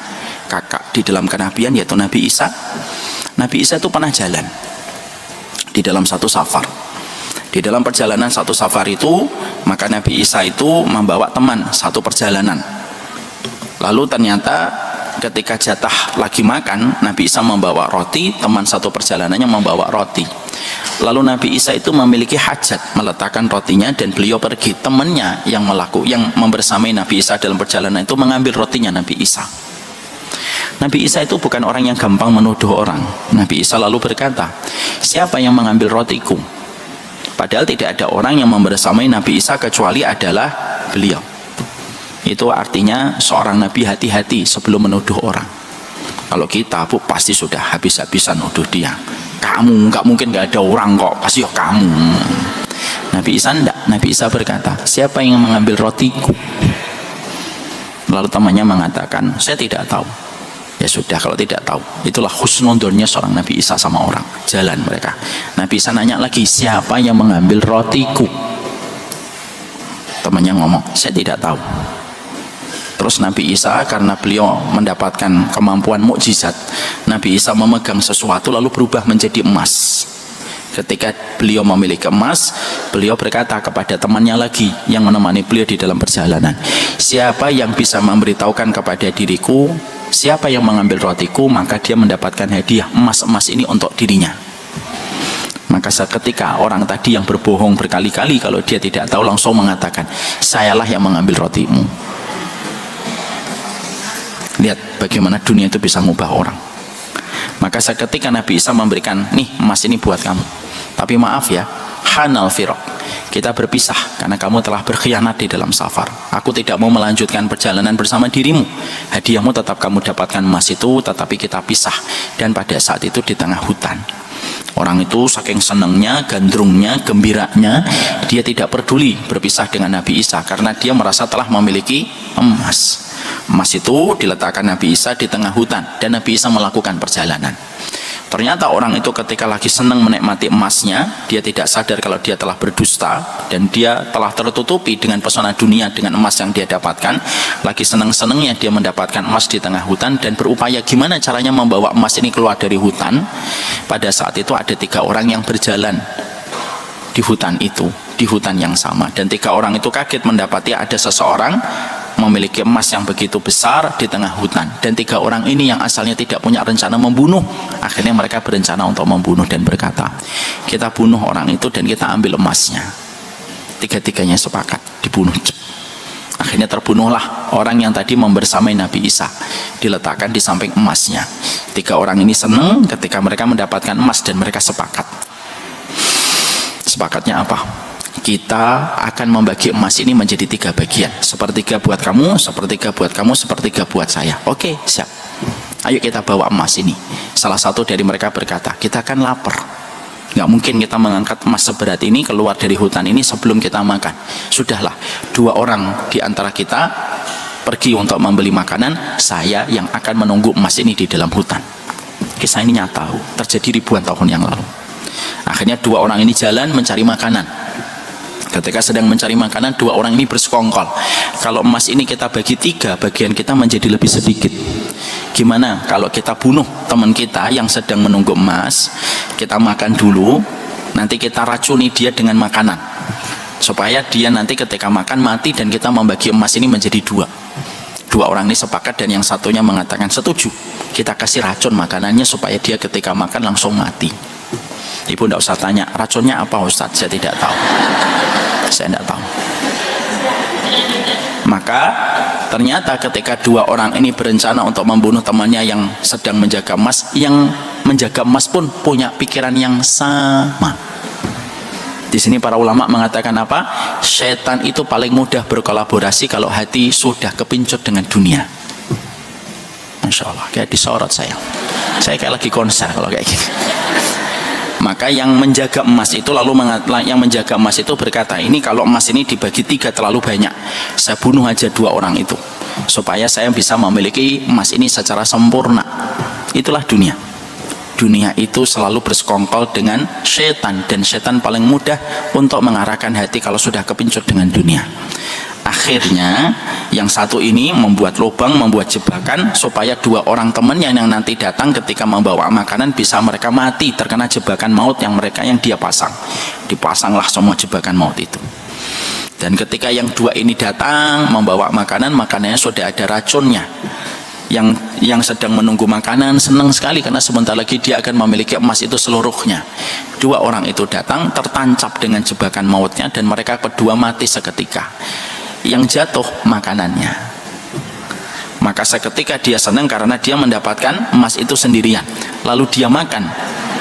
kakak di dalam kenabian, yaitu Nabi Isa. Nabi Isa itu pernah jalan di dalam satu safar. Di dalam perjalanan satu safar itu, maka Nabi Isa itu membawa teman satu perjalanan. Lalu ternyata ketika jatah lagi makan, Nabi Isa membawa roti, teman satu perjalanannya membawa roti. Lalu Nabi Isa itu memiliki hajat meletakkan rotinya dan beliau pergi. Temannya yang membersamai Nabi Isa dalam perjalanan itu mengambil rotinya Nabi Isa. Nabi Isa itu bukan orang yang gampang menuduh orang. Nabi Isa lalu berkata, siapa yang mengambil rotiku? Padahal tidak ada orang yang membersamai Nabi Isa kecuali adalah beliau. Itu artinya seorang nabi hati-hati sebelum menuduh orang. Kalau kita, Bu, pasti sudah habis-habisan nuduh dia. Kamu, nggak mungkin nggak ada orang kok, pasti ya kamu. Nabi Isa enggak. Nabi Isa berkata, siapa yang mengambil rotiku? Lalu temannya mengatakan, saya tidak tahu. Ya sudah, kalau tidak tahu, itulah husnudonnya seorang Nabi Isa sama orang. Jalan mereka. Nabi Isa nanya lagi, siapa yang mengambil rotiku? Temannya ngomong, saya tidak tahu. Terus Nabi Isa, karena beliau mendapatkan kemampuan mukjizat, Nabi Isa memegang sesuatu lalu berubah menjadi emas. Ketika beliau memiliki emas, beliau berkata kepada temannya lagi yang menemani beliau di dalam perjalanan, siapa yang bisa memberitahukan kepada diriku, siapa yang mengambil rotiku, maka dia mendapatkan hadiah emas-emas ini untuk dirinya. Maka seketika orang tadi yang berbohong berkali-kali kalau dia tidak tahu langsung mengatakan, sayalah yang mengambil rotimu. Lihat bagaimana dunia itu bisa mengubah orang. Maka seketika Nabi Isa memberikan, nih emas ini buat kamu, tapi maaf ya, hanal firaq, kita berpisah karena kamu telah berkhianat di dalam safar. Aku tidak mau melanjutkan perjalanan bersama dirimu. Hadiahmu tetap kamu dapatkan emas itu, tetapi kita pisah. Dan pada saat itu di tengah hutan, orang itu saking senangnya, gandrungnya, gembiranya, dia tidak peduli berpisah dengan Nabi Isa karena dia merasa telah memiliki emas. Emas itu diletakkan Nabi Isa di tengah hutan dan Nabi Isa melakukan perjalanan. Ternyata orang itu ketika lagi senang menikmati emasnya, dia tidak sadar kalau dia telah berdusta dan dia telah tertutupi dengan pesona dunia dengan emas yang dia dapatkan. Lagi senang-senangnya dia mendapatkan emas di tengah hutan dan berupaya gimana caranya membawa emas ini keluar dari hutan. Pada saat itu ada 3 orang yang berjalan di hutan itu, di hutan yang sama, dan 3 orang itu kaget mendapati ada seseorang memiliki emas yang begitu besar di tengah hutan, dan 3 orang ini yang asalnya tidak punya rencana membunuh, akhirnya mereka berencana untuk membunuh dan berkata, kita bunuh orang itu dan kita ambil emasnya. 3-tiganya sepakat dibunuh. Akhirnya terbunuhlah orang yang tadi membersamai Nabi Isa, diletakkan di samping emasnya. 3 orang ini senang ketika mereka mendapatkan emas dan mereka sepakat. Sepakatnya apa? Kita akan membagi emas ini menjadi 3 bagian, sepertiga buat kamu, sepertiga buat kamu, sepertiga buat saya. Oke, siap. Ayo kita bawa emas ini. Salah satu dari mereka berkata, kita akan lapar, nggak mungkin kita mengangkat emas seberat ini keluar dari hutan ini sebelum kita makan. Sudahlah, 2 orang di antara kita pergi untuk membeli makanan, saya yang akan menunggu emas ini di dalam hutan. Kisah ini nyata, terjadi ribuan tahun yang lalu. Akhirnya 2 orang ini jalan mencari makanan. Ketika sedang mencari makanan, 2 orang ini bersekongkol, kalau emas ini kita bagi 3, bagian kita menjadi lebih sedikit. Gimana kalau kita bunuh teman kita yang sedang menunggu emas, kita makan dulu, nanti kita racuni dia dengan makanan supaya dia nanti ketika makan mati, dan kita membagi emas ini menjadi 2. 2 orang ini sepakat dan yang satunya mengatakan setuju, kita kasih racun makanannya supaya dia ketika makan langsung mati. Ibu tidak usah tanya, racunnya apa Ustaz? Saya tidak tahu. Saya tidak tahu. Maka ternyata ketika 2 orang ini berencana untuk membunuh temannya yang sedang menjaga emas, yang menjaga emas pun punya pikiran yang sama. Di sini para ulama mengatakan apa? Setan itu paling mudah berkolaborasi kalau hati sudah kepincut dengan dunia. Masya Allah, kayak disorot saya kayak lagi konser kalau kayak gini. Maka yang menjaga emas itu yang menjaga emas itu berkata, ini kalau emas ini dibagi 3 terlalu banyak, saya bunuh aja 2 orang itu supaya saya bisa memiliki emas ini secara sempurna. Itulah dunia. Dunia itu selalu bersekongkol dengan setan, dan setan paling mudah untuk mengarahkan hati kalau sudah kepincut dengan dunia. Akhirnya yang satu ini membuat lubang, membuat jebakan supaya 2 orang temannya yang nanti datang ketika membawa makanan bisa mereka mati terkena jebakan maut yang dia pasang. Dipasanglah semua jebakan maut itu. Dan ketika yang 2 ini datang membawa makanannya sudah ada racunnya. Yang sedang menunggu makanan senang sekali karena sebentar lagi dia akan memiliki emas itu seluruhnya. 2 orang itu datang tertancap dengan jebakan mautnya dan mereka berdua mati seketika. Yang jatuh makanannya. Maka seketika dia senang karena dia mendapatkan emas itu sendirian. Lalu dia makan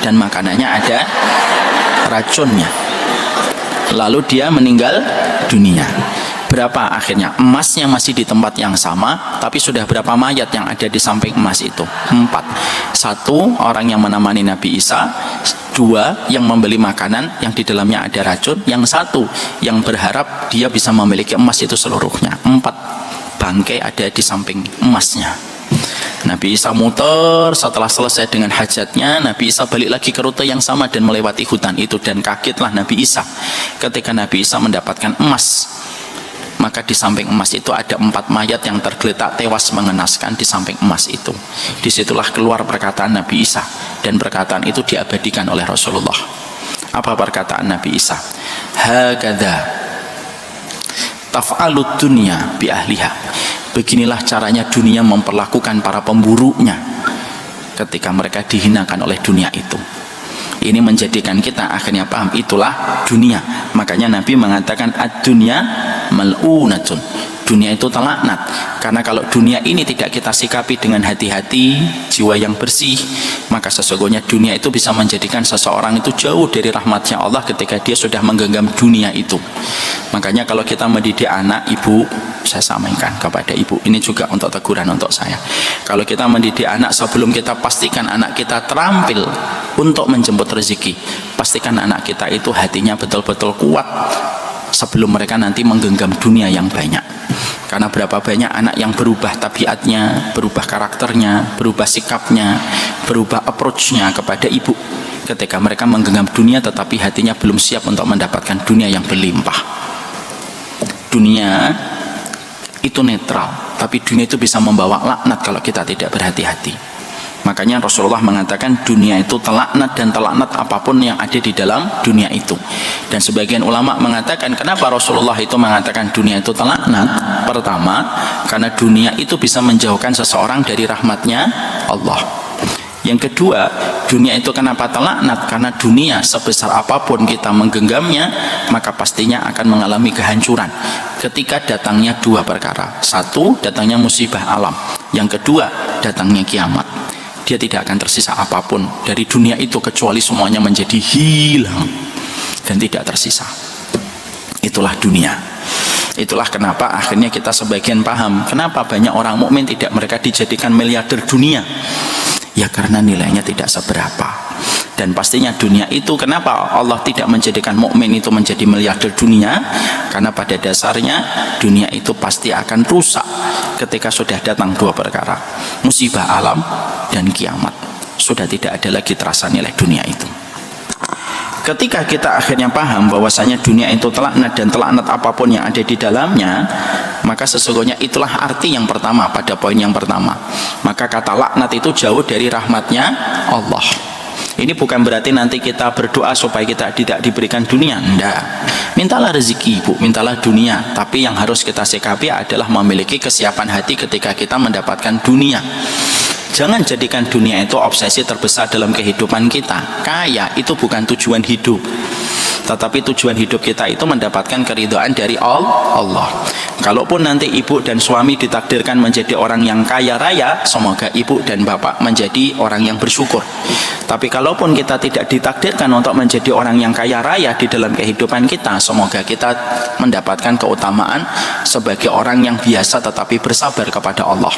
dan makanannya ada racunnya. Lalu dia meninggal dunia. Berapa akhirnya? Emasnya masih di tempat yang sama, tapi sudah berapa mayat yang ada di samping emas itu? 4. 1 orang yang menemani Nabi Isa, 2 yang membeli makanan yang di dalamnya ada racun, yang 1 yang berharap dia bisa memiliki emas itu seluruhnya. 4 bangkai ada di samping emasnya. Nabi Isa muter, setelah selesai dengan hajatnya, Nabi Isa balik lagi ke rute yang sama dan melewati hutan itu, dan kagetlah Nabi Isa ketika Nabi Isa mendapatkan emas. Maka di samping emas itu ada 4 mayat yang tergeletak tewas mengenaskan di samping emas itu. Disitulah keluar perkataan Nabi Isa, dan perkataan itu diabadikan oleh Rasulullah. Apa perkataan Nabi Isa? Hakadha taf'alud dunya bi ahliha. Beginilah caranya dunia memperlakukan para pemburunya ketika mereka dihinakan oleh dunia itu. Ini menjadikan kita akhirnya paham itulah dunia. Makanya Nabi mengatakan ad-dunya mal'unatun. Dunia itu terlaknat. Karena kalau dunia ini tidak kita sikapi dengan hati-hati, jiwa yang bersih, maka sesungguhnya dunia itu bisa menjadikan seseorang itu jauh dari rahmatnya Allah ketika dia sudah menggenggam dunia itu. Makanya kalau kita mendidik anak, ibu, saya sampaikan kepada ibu, ini juga untuk teguran untuk saya. Kalau kita mendidik anak, sebelum kita pastikan anak kita terampil untuk menjemput rezeki, pastikan anak kita itu hatinya betul-betul kuat sebelum mereka nanti menggenggam dunia yang banyak. Karena berapa banyak anak yang berubah tabiatnya, berubah karakternya, berubah sikapnya, berubah approach-nya kepada ibu ketika mereka menggenggam dunia tetapi hatinya belum siap untuk mendapatkan dunia yang berlimpah. Dunia itu netral, tapi dunia itu bisa membawa laknat kalau kita tidak berhati-hati. Makanya Rasulullah mengatakan dunia itu terlaknat, dan terlaknat apapun yang ada di dalam dunia itu. Dan sebagian ulama mengatakan kenapa Rasulullah itu mengatakan dunia itu terlaknat? Pertama, karena dunia itu bisa menjauhkan seseorang dari rahmatnya Allah. Yang kedua, dunia itu kenapa terlaknat? Karena dunia sebesar apapun kita menggenggamnya, maka pastinya akan mengalami kehancuran ketika datangnya 2 perkara. 1, datangnya musibah alam. Yang kedua, datangnya kiamat. Dia tidak akan tersisa apapun dari dunia itu kecuali semuanya menjadi hilang dan tidak tersisa. Itulah dunia. Itulah kenapa akhirnya kita sebagian paham kenapa banyak orang mukmin tidak mereka dijadikan miliarder dunia. Ya karena nilainya tidak seberapa. Dan pastinya dunia itu kenapa Allah tidak menjadikan mukmin itu menjadi miliarder dunia? Karena pada dasarnya dunia itu pasti akan rusak ketika sudah datang 2 perkara, musibah alam dan kiamat. Sudah tidak ada lagi terasa nilai dunia itu. Ketika kita akhirnya paham bahwasanya dunia itu terlaknat dan terlaknat apapun yang ada di dalamnya, maka sesungguhnya itulah arti yang pertama pada poin yang pertama. Maka kata laknat itu jauh dari rahmatnya Allah. Ini bukan berarti nanti kita berdoa supaya kita tidak diberikan dunia. Enggak. Mintalah rezeki, Bu, mintalah dunia. Tapi yang harus kita sikapi adalah memiliki kesiapan hati ketika kita mendapatkan dunia. Jangan jadikan dunia itu obsesi terbesar dalam kehidupan kita. Kaya itu bukan tujuan hidup. tetapi tujuan hidup kita itu mendapatkan keridhaan dari Allah. Kalaupun nanti ibu dan suami ditakdirkan menjadi orang yang kaya raya, semoga ibu dan bapak menjadi orang yang bersyukur. Tapi kalaupun kita tidak ditakdirkan untuk menjadi orang yang kaya raya di dalam kehidupan kita, semoga kita mendapatkan keutamaan sebagai orang yang biasa tetapi bersabar kepada Allah.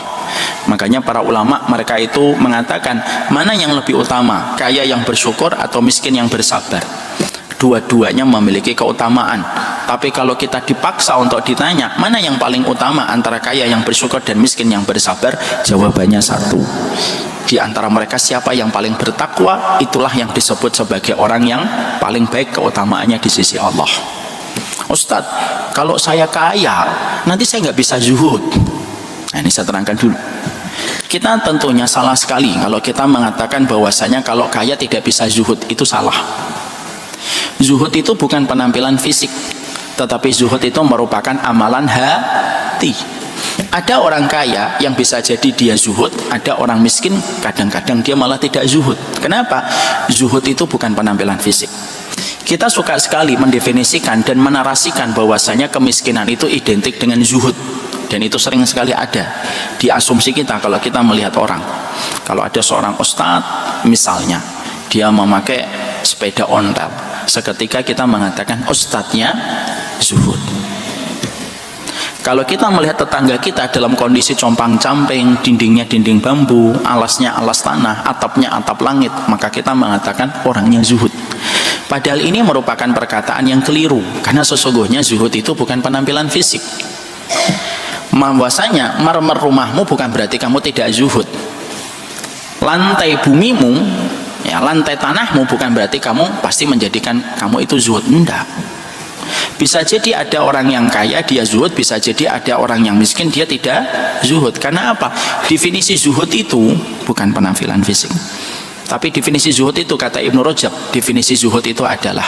Makanya para ulama mereka itu mengatakan, mana yang lebih utama, kaya yang bersyukur atau miskin yang bersabar? Dua-duanya memiliki keutamaan. Tapi kalau kita dipaksa untuk ditanya mana yang paling utama antara kaya yang bersyukur dan miskin yang bersabar, jawabannya satu. Di antara mereka siapa yang paling bertakwa, itulah yang disebut sebagai orang yang paling baik keutamaannya di sisi Allah. Ustadz, kalau saya kaya nanti saya nggak bisa zuhud. Nah, ini saya terangkan dulu. Kita tentunya salah sekali kalau kita mengatakan bahwasanya kalau kaya tidak bisa zuhud, itu salah. Zuhud itu bukan penampilan fisik, tetapi zuhud itu merupakan amalan hati. Ada orang kaya yang bisa jadi dia zuhud, ada orang miskin kadang-kadang dia malah tidak zuhud. Kenapa? Zuhud itu bukan penampilan fisik. Kita suka sekali mendefinisikan dan menarasikan bahwasanya kemiskinan itu identik dengan zuhud, dan itu sering sekali ada di asumsi kita kalau kita melihat orang. Kalau ada seorang ustadz misalnya, dia memakai sepeda ontel, seketika kita mengatakan ustadznya zuhud. Kalau kita melihat tetangga kita dalam kondisi compang-camping, dindingnya dinding bambu, alasnya alas tanah, atapnya atap langit, maka kita mengatakan orangnya zuhud. Padahal ini merupakan perkataan yang keliru, karena sesungguhnya zuhud itu bukan penampilan fisik. Bahwasanya marmer rumahmu bukan berarti kamu tidak zuhud. Lantai bumimu, ya, lantai tanahmu bukan berarti kamu pasti menjadikan kamu itu zuhud. Enggak. Bisa jadi ada orang yang kaya dia zuhud, bisa jadi ada orang yang miskin dia tidak zuhud. Karena apa? Definisi zuhud itu bukan penampilan fisik. Tapi definisi zuhud itu, kata Ibnu Rajab, definisi zuhud itu adalah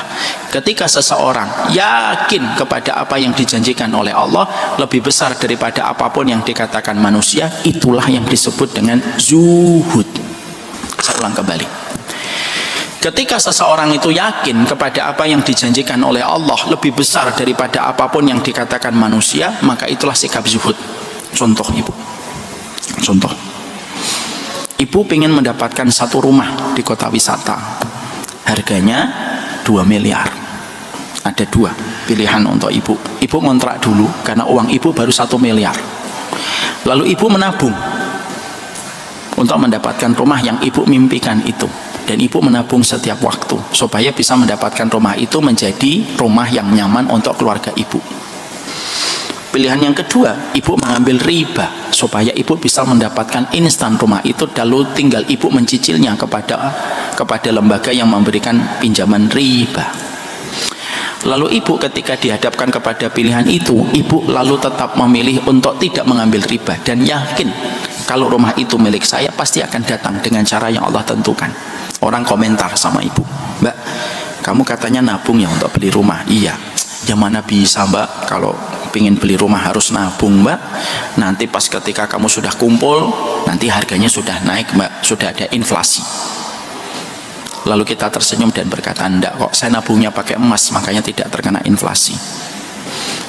ketika seseorang yakin kepada apa yang dijanjikan oleh Allah lebih besar daripada apapun yang dikatakan manusia, itulah yang disebut dengan zuhud. Saya ulang kembali. Ketika seseorang itu yakin kepada apa yang dijanjikan oleh Allah lebih besar daripada apapun yang dikatakan manusia, maka itulah sikap zuhud. Contoh ibu, contoh ibu ingin mendapatkan satu rumah di kota wisata, harganya 2 miliar. Ada dua pilihan untuk ibu. Ibu ngontrak dulu karena uang ibu baru 1 miliar, lalu ibu menabung untuk mendapatkan rumah yang ibu mimpikan itu. Dan ibu menabung setiap waktu supaya bisa mendapatkan rumah itu menjadi rumah yang nyaman untuk keluarga ibu. Pilihan yang kedua, ibu mengambil riba supaya ibu bisa mendapatkan instan rumah itu, lalu tinggal ibu mencicilnya kepada lembaga yang memberikan pinjaman riba. Lalu ibu ketika dihadapkan kepada pilihan itu, ibu lalu tetap memilih untuk tidak mengambil riba dan yakin kalau rumah itu milik saya pasti akan datang dengan cara yang Allah tentukan. Orang komentar sama ibu, Mbak, kamu katanya nabung ya untuk beli rumah. Iya. Ya mana bisa Mbak, kalau pengen beli rumah harus nabung Mbak. Nanti pas ketika kamu sudah kumpul, nanti harganya sudah naik Mbak, sudah ada inflasi. Lalu kita tersenyum dan berkata, enggak kok, saya nabungnya pakai emas, makanya tidak terkena inflasi.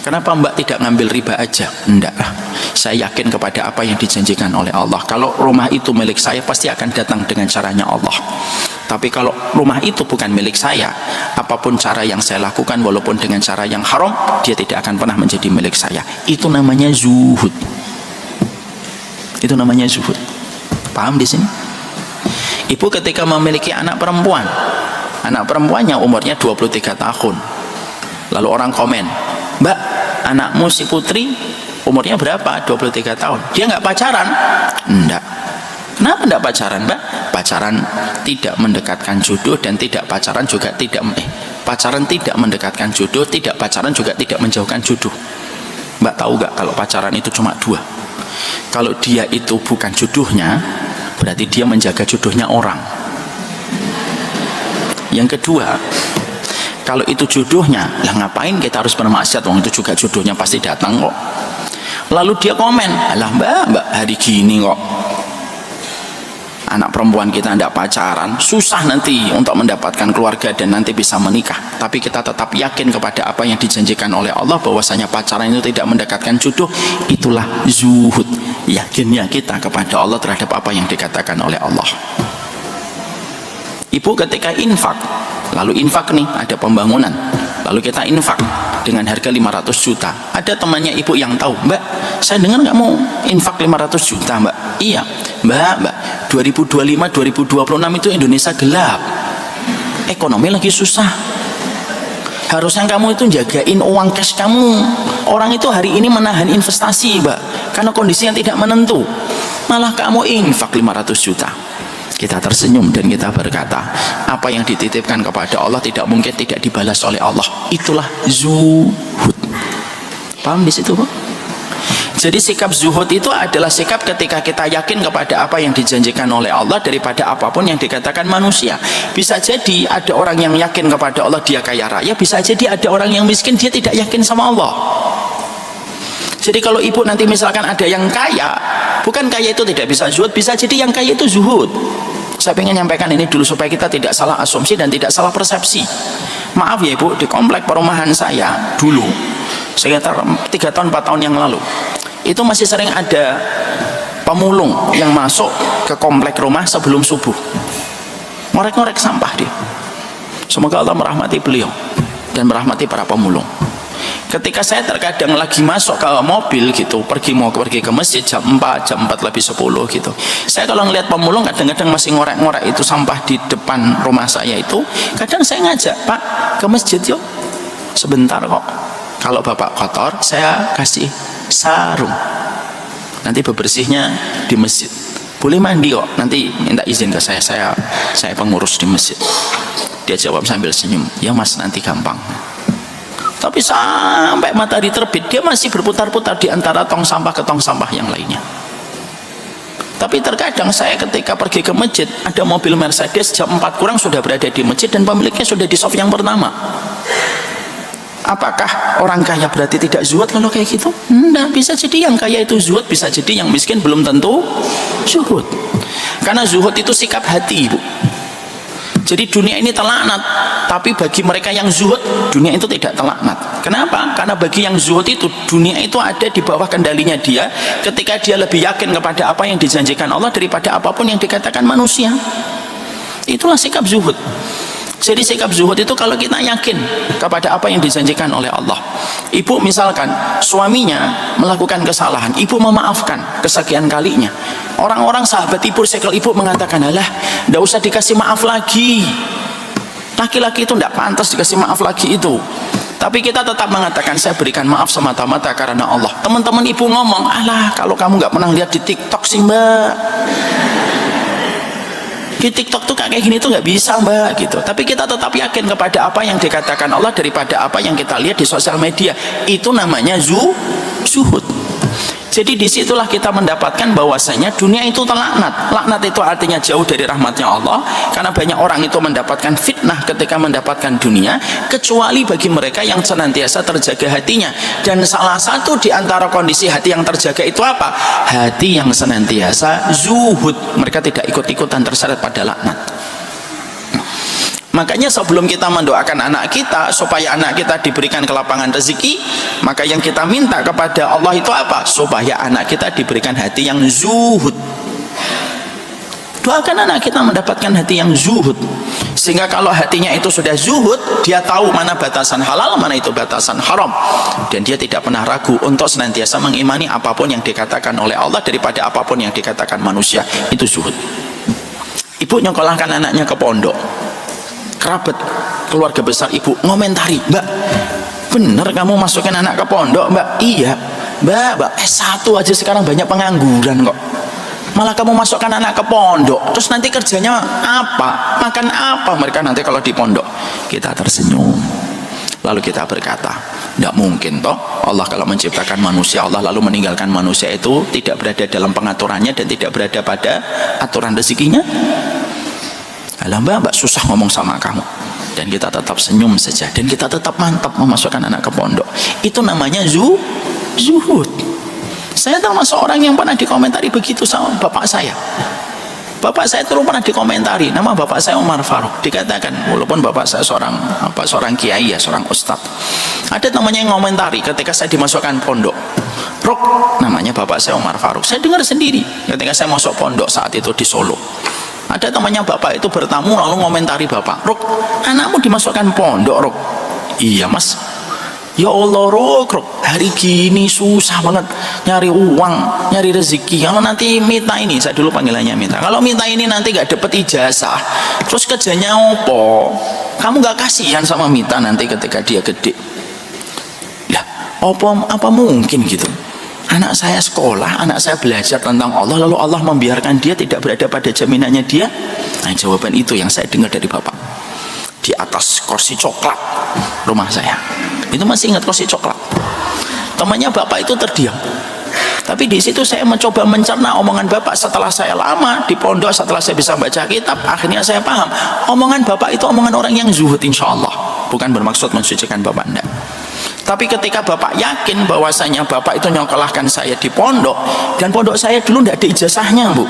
Kenapa Mbak tidak ngambil riba aja? Enggak lah, saya yakin kepada apa yang dijanjikan oleh Allah. Kalau rumah itu milik saya pasti akan datang dengan caranya Allah. Tapi kalau rumah itu bukan milik saya, apapun cara yang saya lakukan walaupun dengan cara yang haram, dia tidak akan pernah menjadi milik saya. Itu namanya zuhud. Itu namanya zuhud. Paham di sini? Ibu ketika memiliki anak perempuan, anak perempuannya umurnya 23 tahun, lalu orang komen, Mbak, anakmu si Putri umurnya berapa? 23 tahun. Dia nggak pacaran? Enggak. Kenapa enggak pacaran Mbak? Pacaran tidak mendekatkan jodoh dan tidak pacaran juga tidak pacaran tidak mendekatkan jodoh, tidak pacaran juga tidak menjauhkan jodoh. Mbak tahu nggak kalau pacaran itu cuma 2? Kalau dia itu bukan jodohnya, berarti dia menjaga jodohnya orang. Yang kedua, kalau itu jodohnya, lah ngapain kita harus bermaksiat? Wong itu juga jodohnya pasti datang kok. Lalu dia komen, alah mbak hari gini kok anak perempuan kita tidak pacaran, susah nanti untuk mendapatkan keluarga dan nanti bisa menikah. Tapi kita tetap yakin kepada apa yang dijanjikan oleh Allah, bahwasanya pacaran itu tidak mendekatkan jodoh. Itulah zuhud, yakinnya kita kepada Allah terhadap apa yang dikatakan oleh Allah. Ibu ketika infak, lalu infak nih ada pembangunan, lalu kita infak dengan harga 500 juta. Ada temannya ibu yang tahu, Mbak, saya dengar kamu infak 500 juta, Mbak. Iya, Mbak, 2025, 2026 itu Indonesia gelap, ekonomi lagi susah. Harusnya kamu itu jagain uang cash kamu. Orang itu hari ini menahan investasi, Mbak, karena kondisi yang tidak menentu. Malah kamu infak 500 juta. Kita tersenyum dan kita berkata, apa yang dititipkan kepada Allah tidak mungkin tidak dibalas oleh Allah. Itulah zuhud. Paham di situ, Pak? Jadi sikap zuhud itu adalah sikap ketika kita yakin kepada apa yang dijanjikan oleh Allah daripada apapun yang dikatakan manusia. Bisa jadi ada orang yang yakin kepada Allah dia kaya raya, bisa jadi ada orang yang miskin dia tidak yakin sama Allah. Jadi kalau ibu nanti misalkan ada yang kaya, bukan kaya itu tidak bisa zuhud, bisa jadi yang kaya itu zuhud. Saya ingin menyampaikan ini dulu supaya kita tidak salah asumsi dan tidak salah persepsi. Maaf ya ibu, di komplek perumahan saya dulu sekitar 3 tahun 4 tahun yang lalu itu masih sering ada pemulung yang masuk ke komplek rumah sebelum subuh, ngorek-ngorek sampah dia. Semoga Allah merahmati beliau dan merahmati para pemulung. Ketika saya terkadang lagi masuk ke mobil gitu, pergi ke masjid jam 4 lebih 10 gitu, saya kalau ngelihat pemulung kadang-kadang masih ngorek-ngorek itu sampah di depan rumah saya itu, kadang saya ngajak, Pak, ke masjid yuk, sebentar kok, kalau bapak kotor saya kasih sarung, nanti bebersihnya di masjid, boleh mandi kok, nanti minta izin ke saya pengurus di masjid. Dia jawab sambil senyum, ya mas nanti gampang. Tapi sampai matahari terbit dia masih berputar-putar di antara tong sampah ke tong sampah yang lainnya. Tapi terkadang saya ketika pergi ke masjid, ada mobil Mercedes jam 4 kurang sudah berada di masjid dan pemiliknya sudah di saf yang pertama. Apakah orang kaya berarti tidak zuhud kalau kayak gitu? Enggak, bisa jadi yang kaya itu zuhud, bisa jadi yang miskin belum tentu zuhud. Karena zuhud itu sikap hati, Ibu. Jadi dunia ini terlaknat, tapi bagi mereka yang zuhud, dunia itu tidak terlaknat. Kenapa? Karena bagi yang zuhud itu, dunia itu ada di bawah kendalinya dia, ketika dia lebih yakin kepada apa yang dijanjikan Allah daripada apapun yang dikatakan manusia. Itulah sikap zuhud. Jadi sikap zuhud itu kalau kita yakin kepada apa yang dijanjikan oleh Allah. Ibu misalkan suaminya melakukan kesalahan, ibu memaafkan kesekian kalinya. Orang-orang sahabat ibu, sekal ibu mengatakan, alah, tidak usah dikasih maaf lagi. Laki-laki itu tidak pantas dikasih maaf lagi itu. Tapi kita tetap mengatakan, saya berikan maaf semata-mata karena Allah. Teman-teman ibu ngomong, alah, kalau kamu nggak pernah lihat di TikTok sih mbak, di TikTok tuh kayak gini tuh nggak bisa mbak gitu. Tapi kita tetap yakin kepada apa yang dikatakan Allah daripada apa yang kita lihat di sosial media. Itu namanya zuhud. Jadi disitulah kita mendapatkan bahwasanya dunia itu terlaknat. Laknat itu artinya jauh dari rahmatnya Allah, karena banyak orang itu mendapatkan fitnah ketika mendapatkan dunia, kecuali bagi mereka yang senantiasa terjaga hatinya. Dan salah satu di antara kondisi hati yang terjaga itu apa? Hati yang senantiasa zuhud. Mereka tidak ikut-ikutan terseret pada laknat. Makanya sebelum kita mendoakan anak kita supaya anak kita diberikan kelapangan rezeki, maka yang kita minta kepada Allah itu apa? Supaya anak kita diberikan hati yang zuhud. Doakan anak kita mendapatkan hati yang zuhud, sehingga kalau hatinya itu sudah zuhud, dia tahu mana batasan halal, mana itu batasan haram, dan dia tidak pernah ragu untuk senantiasa mengimani apapun yang dikatakan oleh Allah daripada apapun yang dikatakan manusia. Itu zuhud. Ibu nyekolahkan anaknya ke pondok, kerabat keluarga besar ibu ngomentari, mbak, bener kamu masukin anak ke pondok mbak? Iya mbak, S1 aja sekarang banyak pengangguran kok, malah kamu masukkan anak ke pondok, terus nanti kerjanya apa, makan apa mereka nanti kalau di pondok? Kita tersenyum, lalu kita berkata, tidak mungkin toh Allah kalau menciptakan manusia, Allah lalu meninggalkan manusia itu tidak berada dalam pengaturannya dan tidak berada pada aturan rezekinya. Alah mbak susah ngomong sama kamu, dan kita tetap senyum saja, dan kita tetap mantap memasukkan anak ke pondok. Itu namanya zuhud. Saya termasuk orang yang pernah dikomentari begitu sama bapak saya. Bapak saya itu pernah dikomentari, nama bapak saya Umar Faruk, dikatakan walaupun bapak saya seorang kiai ya, seorang ustadz, ada temannya yang ngomentari ketika saya dimasukkan pondok. Rok, namanya bapak saya Umar Faruk, saya dengar sendiri ketika saya masuk pondok saat itu di Solo. Ada temannya bapak itu bertamu lalu ngomentari bapak, Rok, anakmu dimasukkan pondok, Rok. Iya mas. Ya Allah, Rok, hari gini susah banget nyari uang, nyari rezeki. Kalau nanti Mita ini, saya dulu panggilannya Mita, kalau Mita ini nanti gak dapet ijazah, terus kerjanya opo? Kamu gak kasihan sama Mita nanti ketika dia gede? Ya, apa mungkin gitu? Anak saya sekolah, anak saya belajar tentang Allah, lalu Allah membiarkan dia tidak berada pada jaminannya dia? Nah, jawaban itu yang saya dengar dari bapak di atas kursi coklat rumah saya. Itu masih ingat kursi coklat. Temannya bapak itu terdiam. Tapi di situ saya mencoba mencerna omongan bapak. Setelah saya lama di pondok, setelah saya bisa baca kitab, akhirnya saya paham omongan bapak itu omongan orang yang zuhud, insya Allah. Bukan bermaksud mensucikan bapak, enggak. Tapi ketika bapak yakin bahwasanya bapak itu nyokolahkan saya di pondok, dan pondok saya dulu tidak ada ijazahnya, Bu.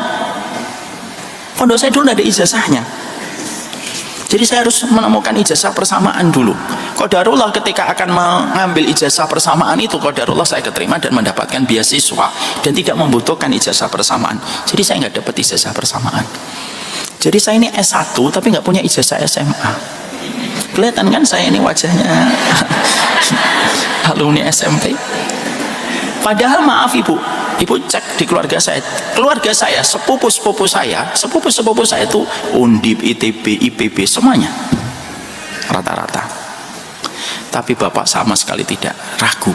Pondok saya dulu tidak ada ijazahnya. Jadi saya harus menemukan ijazah persamaan dulu. Qadarullah ketika akan mengambil ijazah persamaan itu, qadarullah saya keterima dan mendapatkan beasiswa dan tidak membutuhkan ijazah persamaan. Jadi saya nggak dapat ijazah persamaan. Jadi saya ini S1 tapi nggak punya ijazah SMA. Kelihatan kan saya ini wajahnya alumni SMP. Padahal maaf ibu cek di keluarga saya, sepupu-sepupu saya itu Undip, ITB, IPB semuanya rata-rata. Tapi bapak sama sekali tidak ragu.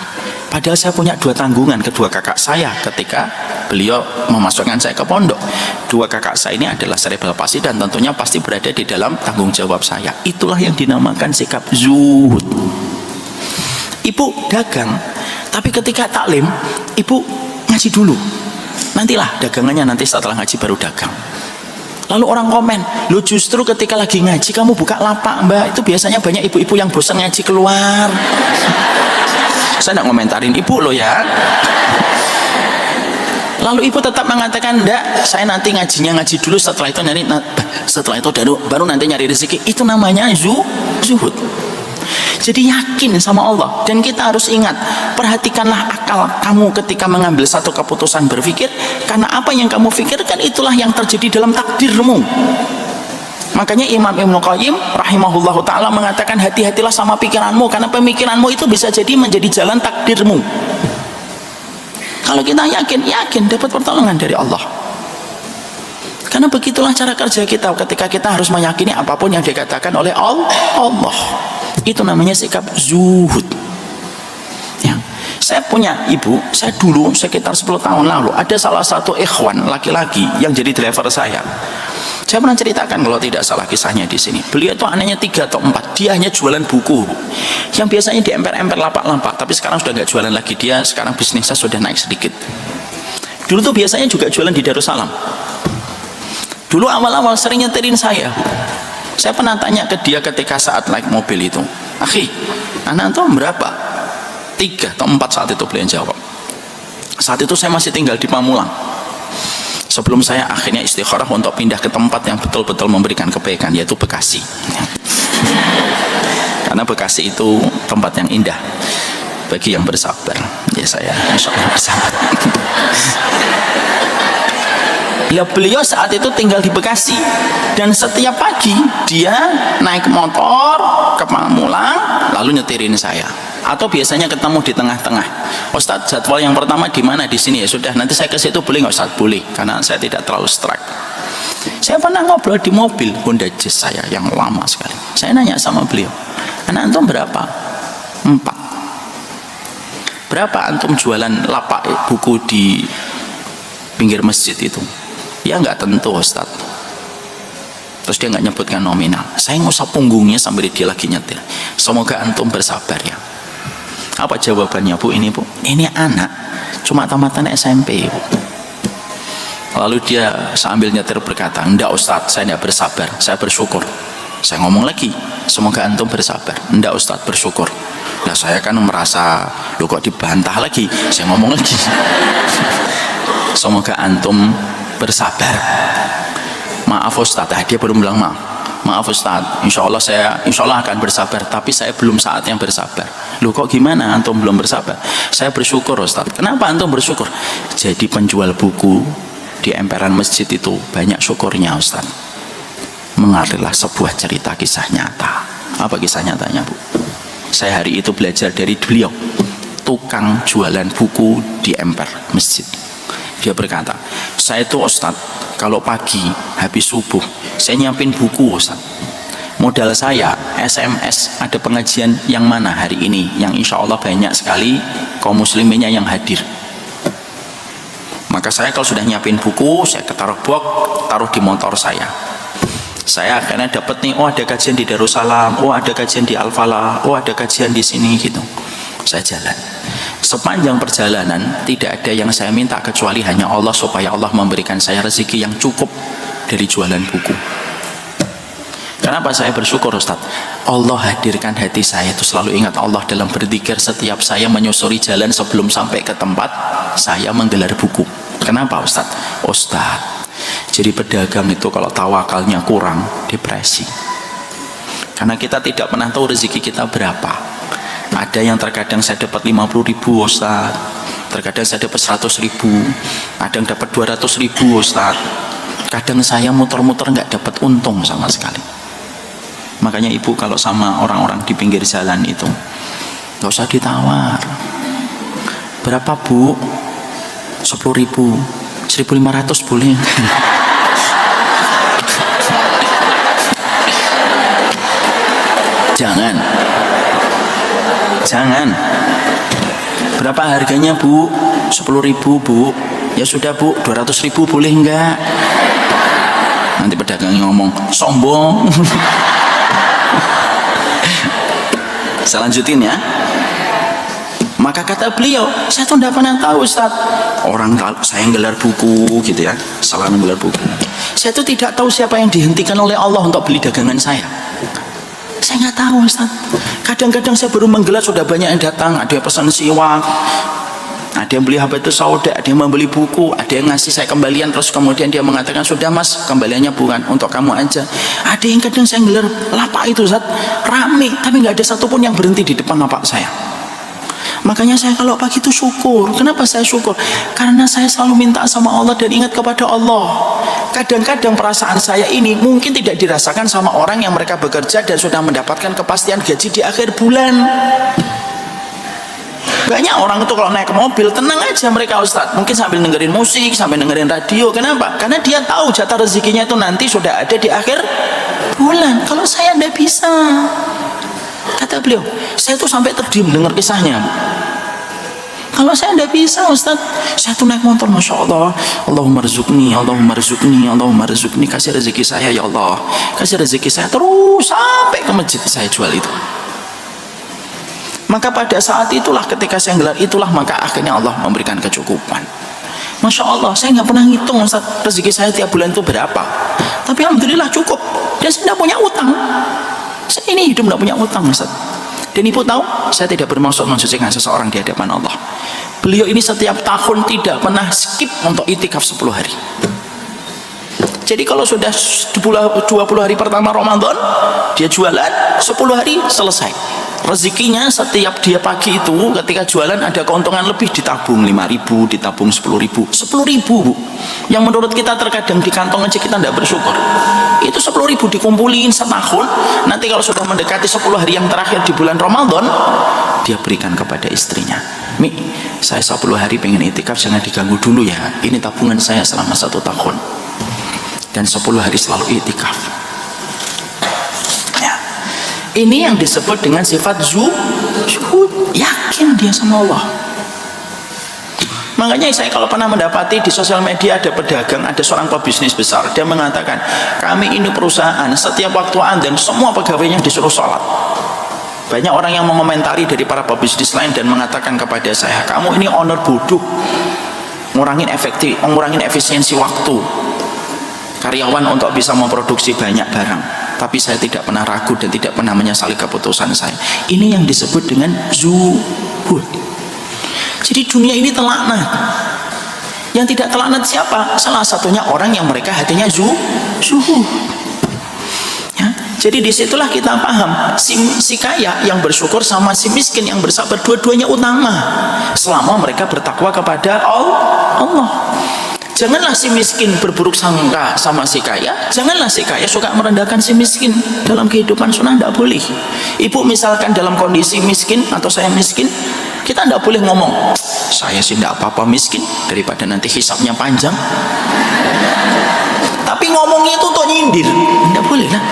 Padahal saya punya dua tanggungan, kedua kakak saya ketika beliau memasukkan saya ke pondok. Dua kakak saya ini adalah cerebral palsy dan tentunya pasti berada di dalam tanggung jawab saya. Itulah yang dinamakan sikap zuhud. Ibu dagang, tapi ketika taklim, ibu ngaji dulu. Nantilah dagangannya, nanti setelah ngaji baru dagang. Lalu orang komen, lu justru ketika lagi ngaji kamu buka lapak, Mbak. Itu biasanya banyak ibu-ibu yang bosan ngaji keluar. Saya tidak ngomentarin ibu lo ya. Lalu ibu tetap mengatakan, enggak, saya nanti ngajinya ngaji dulu, setelah itu baru nanti nyari rezeki. Itu namanya zuhud. Jadi yakin sama Allah. Dan kita harus ingat, perhatikanlah akal kamu ketika mengambil satu keputusan berpikir, karena apa yang kamu pikirkan itulah yang terjadi dalam takdirmu. Makanya Imam Ibnu Qayyim rahimahullahu ta'ala mengatakan, hati-hatilah sama pikiranmu, karena pemikiranmu itu bisa jadi menjadi jalan takdirmu. Kalau kita yakin dapat pertolongan dari Allah. Karena begitulah cara kerja kita ketika kita harus meyakini apapun yang dikatakan oleh Allah. Itu namanya sikap zuhud ya. Saya punya ibu, saya dulu sekitar 10 tahun lalu ada salah satu ikhwan laki-laki yang jadi driver saya. Saya pernah ceritakan kalau tidak salah kisahnya di sini. Beliau itu anaknya 3 atau 4, dia hanya jualan buku yang biasanya di emper-emper lapak-lapak, tapi sekarang sudah nggak jualan lagi. Dia sekarang bisnisnya sudah naik sedikit. Dulu tuh biasanya juga jualan di Darussalam. Dulu awal-awal sering nyeterin saya. Saya pernah tanya ke dia ketika saat naik mobil itu, akhi, anak antum berapa? 3 atau 4 saat itu beliau jawab. Saat itu saya masih tinggal di Pamulang. Sebelum saya akhirnya istikharah untuk pindah ke tempat yang betul-betul memberikan kebaikan, yaitu Bekasi. Karena Bekasi itu tempat yang indah bagi yang bersabar. Ya saya insya Allah bersabar. Ya beliau saat itu tinggal di Bekasi dan setiap pagi dia naik motor ke Pamulang lalu nyetirin saya, atau biasanya ketemu di tengah-tengah. Ustadz, jadwal yang pertama di mana? Di sini. Ya sudah, nanti saya ke situ boleh nggak Ustadz? Boleh, karena saya tidak terlalu strike. Saya pernah ngobrol di mobil Honda Jazz saya yang lama sekali. Saya nanya sama beliau, anak antum berapa? 4. Berapa antum jualan lapak buku di pinggir masjid itu? Ya nggak tentu Ustaz. Terus dia nggak nyebutkan nominal. Saya ngusap punggungnya sambil dia lagi nyetir. Semoga antum bersabar ya. Apa jawabannya Bu? Ini Bu, ini anak cuma tamatan SMP Bu. Lalu dia sambil nyetir berkata, enggak Ustaz, saya tidak bersabar, saya bersyukur. Saya ngomong lagi, semoga antum bersabar. Enggak Ustaz, bersyukur. Nah saya kan merasa, lu kok dibantah lagi. Saya ngomong lagi, semoga antum bersabar. maaf Ustadz. Dia baru bilang maaf Ustadz, insya Allah akan bersabar, tapi saya belum saatnya bersabar. Loh kok gimana antum belum bersabar? Saya bersyukur Ustadz. Kenapa antum bersyukur? Jadi penjual buku di emperan masjid itu banyak syukurnya Ustadz. Mengalirlah sebuah cerita kisah nyata. Apa kisah nyatanya Bu? Saya hari itu belajar dari beliau, tukang jualan buku di emper masjid. Dia berkata, saya itu Ustadz, kalau pagi habis subuh saya nyiapin buku Ustadz. Modal saya SMS, ada pengajian yang mana hari ini, yang insya Allah banyak sekali kaum musliminnya yang hadir. Maka saya kalau sudah nyiapin buku, saya taruh box, taruh di motor saya. Saya akhirnya dapat nih, oh ada kajian di Darussalam, oh ada kajian di Al-Falah, oh ada kajian di sini gitu. Saya jalan. Sepanjang perjalanan tidak ada yang saya minta kecuali hanya Allah, supaya Allah memberikan saya rezeki yang cukup dari jualan buku. Kenapa saya bersyukur Ustaz? Allah hadirkan hati saya itu selalu ingat Allah dalam berzikir setiap saya menyusuri jalan sebelum sampai ke tempat saya menggelar buku. Kenapa Ustaz? Ustaz, jadi pedagang itu kalau tawakalnya kurang, depresi. Karena kita tidak pernah tahu rezeki kita berapa. Ada yang terkadang saya dapat 50.000 Ustaz, terkadang saya dapat 100.000, ada yang dapat 200.000 Ustaz. Kadang saya muter-muter nggak dapat untung sama sekali. Makanya ibu kalau sama orang-orang di pinggir jalan itu nggak usah ditawar. Berapa Bu? 10.000, 1.500 boleh? Jangan. Berapa harganya Bu? 10.000 Bu. Ya sudah Bu, 200.000 boleh enggak? Nanti pedagangnya ngomong sombong. Saya lanjutin ya. Maka kata beliau, saya tuh tidak pernah tahu Ustaz, orang saya gelar buku gitu ya, salah gelar buku, saya tuh tidak tahu siapa yang dihentikan oleh Allah untuk beli dagangan saya nggak tahu Ustaz. Kadang-kadang saya baru menggelar sudah banyak yang datang, ada yang pesan siwak, ada yang beli habatus sauda, ada yang membeli buku, ada yang ngasih saya kembalian, terus kemudian dia mengatakan sudah Mas, kembaliannya bukan untuk kamu aja. Ada yang kadang saya gelar lapak itu Ustaz, rame, tapi nggak ada satupun yang berhenti di depan lapak saya. Makanya saya kalau pagi itu syukur. Kenapa saya syukur? Karena saya selalu minta sama Allah dan ingat kepada Allah. Kadang-kadang perasaan saya ini mungkin tidak dirasakan sama orang yang mereka bekerja dan sudah mendapatkan kepastian gaji di akhir bulan. Banyak orang itu kalau naik ke mobil tenang aja mereka Ustaz, mungkin sambil dengerin musik, sambil dengerin radio. Kenapa? Karena dia tahu jatah rezekinya itu nanti sudah ada di akhir bulan. Kalau saya tidak bisa. Kata beliau, saya tuh sampai terdiam dengar kisahnya. Kalau saya tidak bisa Ustaz, saya tuh naik motor, Masya Allah, Allahumma rizukni, Allahumma rizukni, Allahumma rizukni, kasih rezeki saya ya Allah, kasih rezeki saya, terus sampai ke masjid saya jual itu. Maka pada saat itulah, ketika saya gelar itulah, maka akhirnya Allah memberikan kecukupan. Masya Allah, saya nggak pernah ngitung Ustaz, rezeki saya tiap bulan itu berapa, tapi alhamdulillah cukup, dan saya tidak punya utang. Saya ini hidup tidak punya utang Ustaz. Dan ibu tahu, saya tidak bermaksud mensucikan seseorang di hadapan Allah. Beliau ini setiap tahun tidak pernah skip untuk itikaf 10 hari. Jadi kalau sudah 20 hari pertama Ramadan, dia jualan 10 hari selesai. Rezekinya setiap dia pagi itu ketika jualan ada keuntungan lebih, ditabung 5.000, ditabung 10.000. 10.000 Bu, yang menurut kita terkadang di kantong aja kita tidak bersyukur. Itu 10.000 dikumpulin setahun, nanti kalau sudah mendekati 10 hari yang terakhir di bulan Ramadan, dia berikan kepada istrinya. Mi, saya 10 hari pengen itikaf, jangan diganggu dulu ya, ini tabungan saya selama 1 tahun, dan 10 hari selalu itikaf. Ya. Ini yang disebut dengan sifat zuhud, yakin dia sama Allah. Makanya saya kalau pernah mendapati di sosial media ada pedagang, ada seorang pebisnis besar, dia mengatakan, kami ini perusahaan setiap waktu adzan semua pegawainya disuruh sholat. Banyak orang yang mengomentari dari para pebisnis lain dan mengatakan kepada saya, kamu ini owner bodoh, ngurangin efisiensi waktu karyawan untuk bisa memproduksi banyak barang. Tapi saya tidak pernah ragu dan tidak pernah menyesali keputusan saya. Ini yang disebut dengan zuhud. Jadi dunia ini telaknat. Yang tidak terlaknat siapa? Salah satunya orang yang mereka hatinya zuhud. Ya, jadi disitulah kita paham si kaya yang bersyukur sama si miskin yang bersabar, dua-duanya utama selama mereka bertakwa kepada Allah. Janganlah si miskin berburuk sangka sama si kaya, janganlah si kaya suka merendahkan si miskin. Dalam kehidupan sunnah tidak boleh. Ibu misalkan dalam kondisi miskin atau saya miskin, kita tidak boleh ngomong, saya sih tidak apa-apa miskin, daripada nanti hisabnya panjang. Tapi ngomongnya itu untuk nyindir, tidak boleh lah.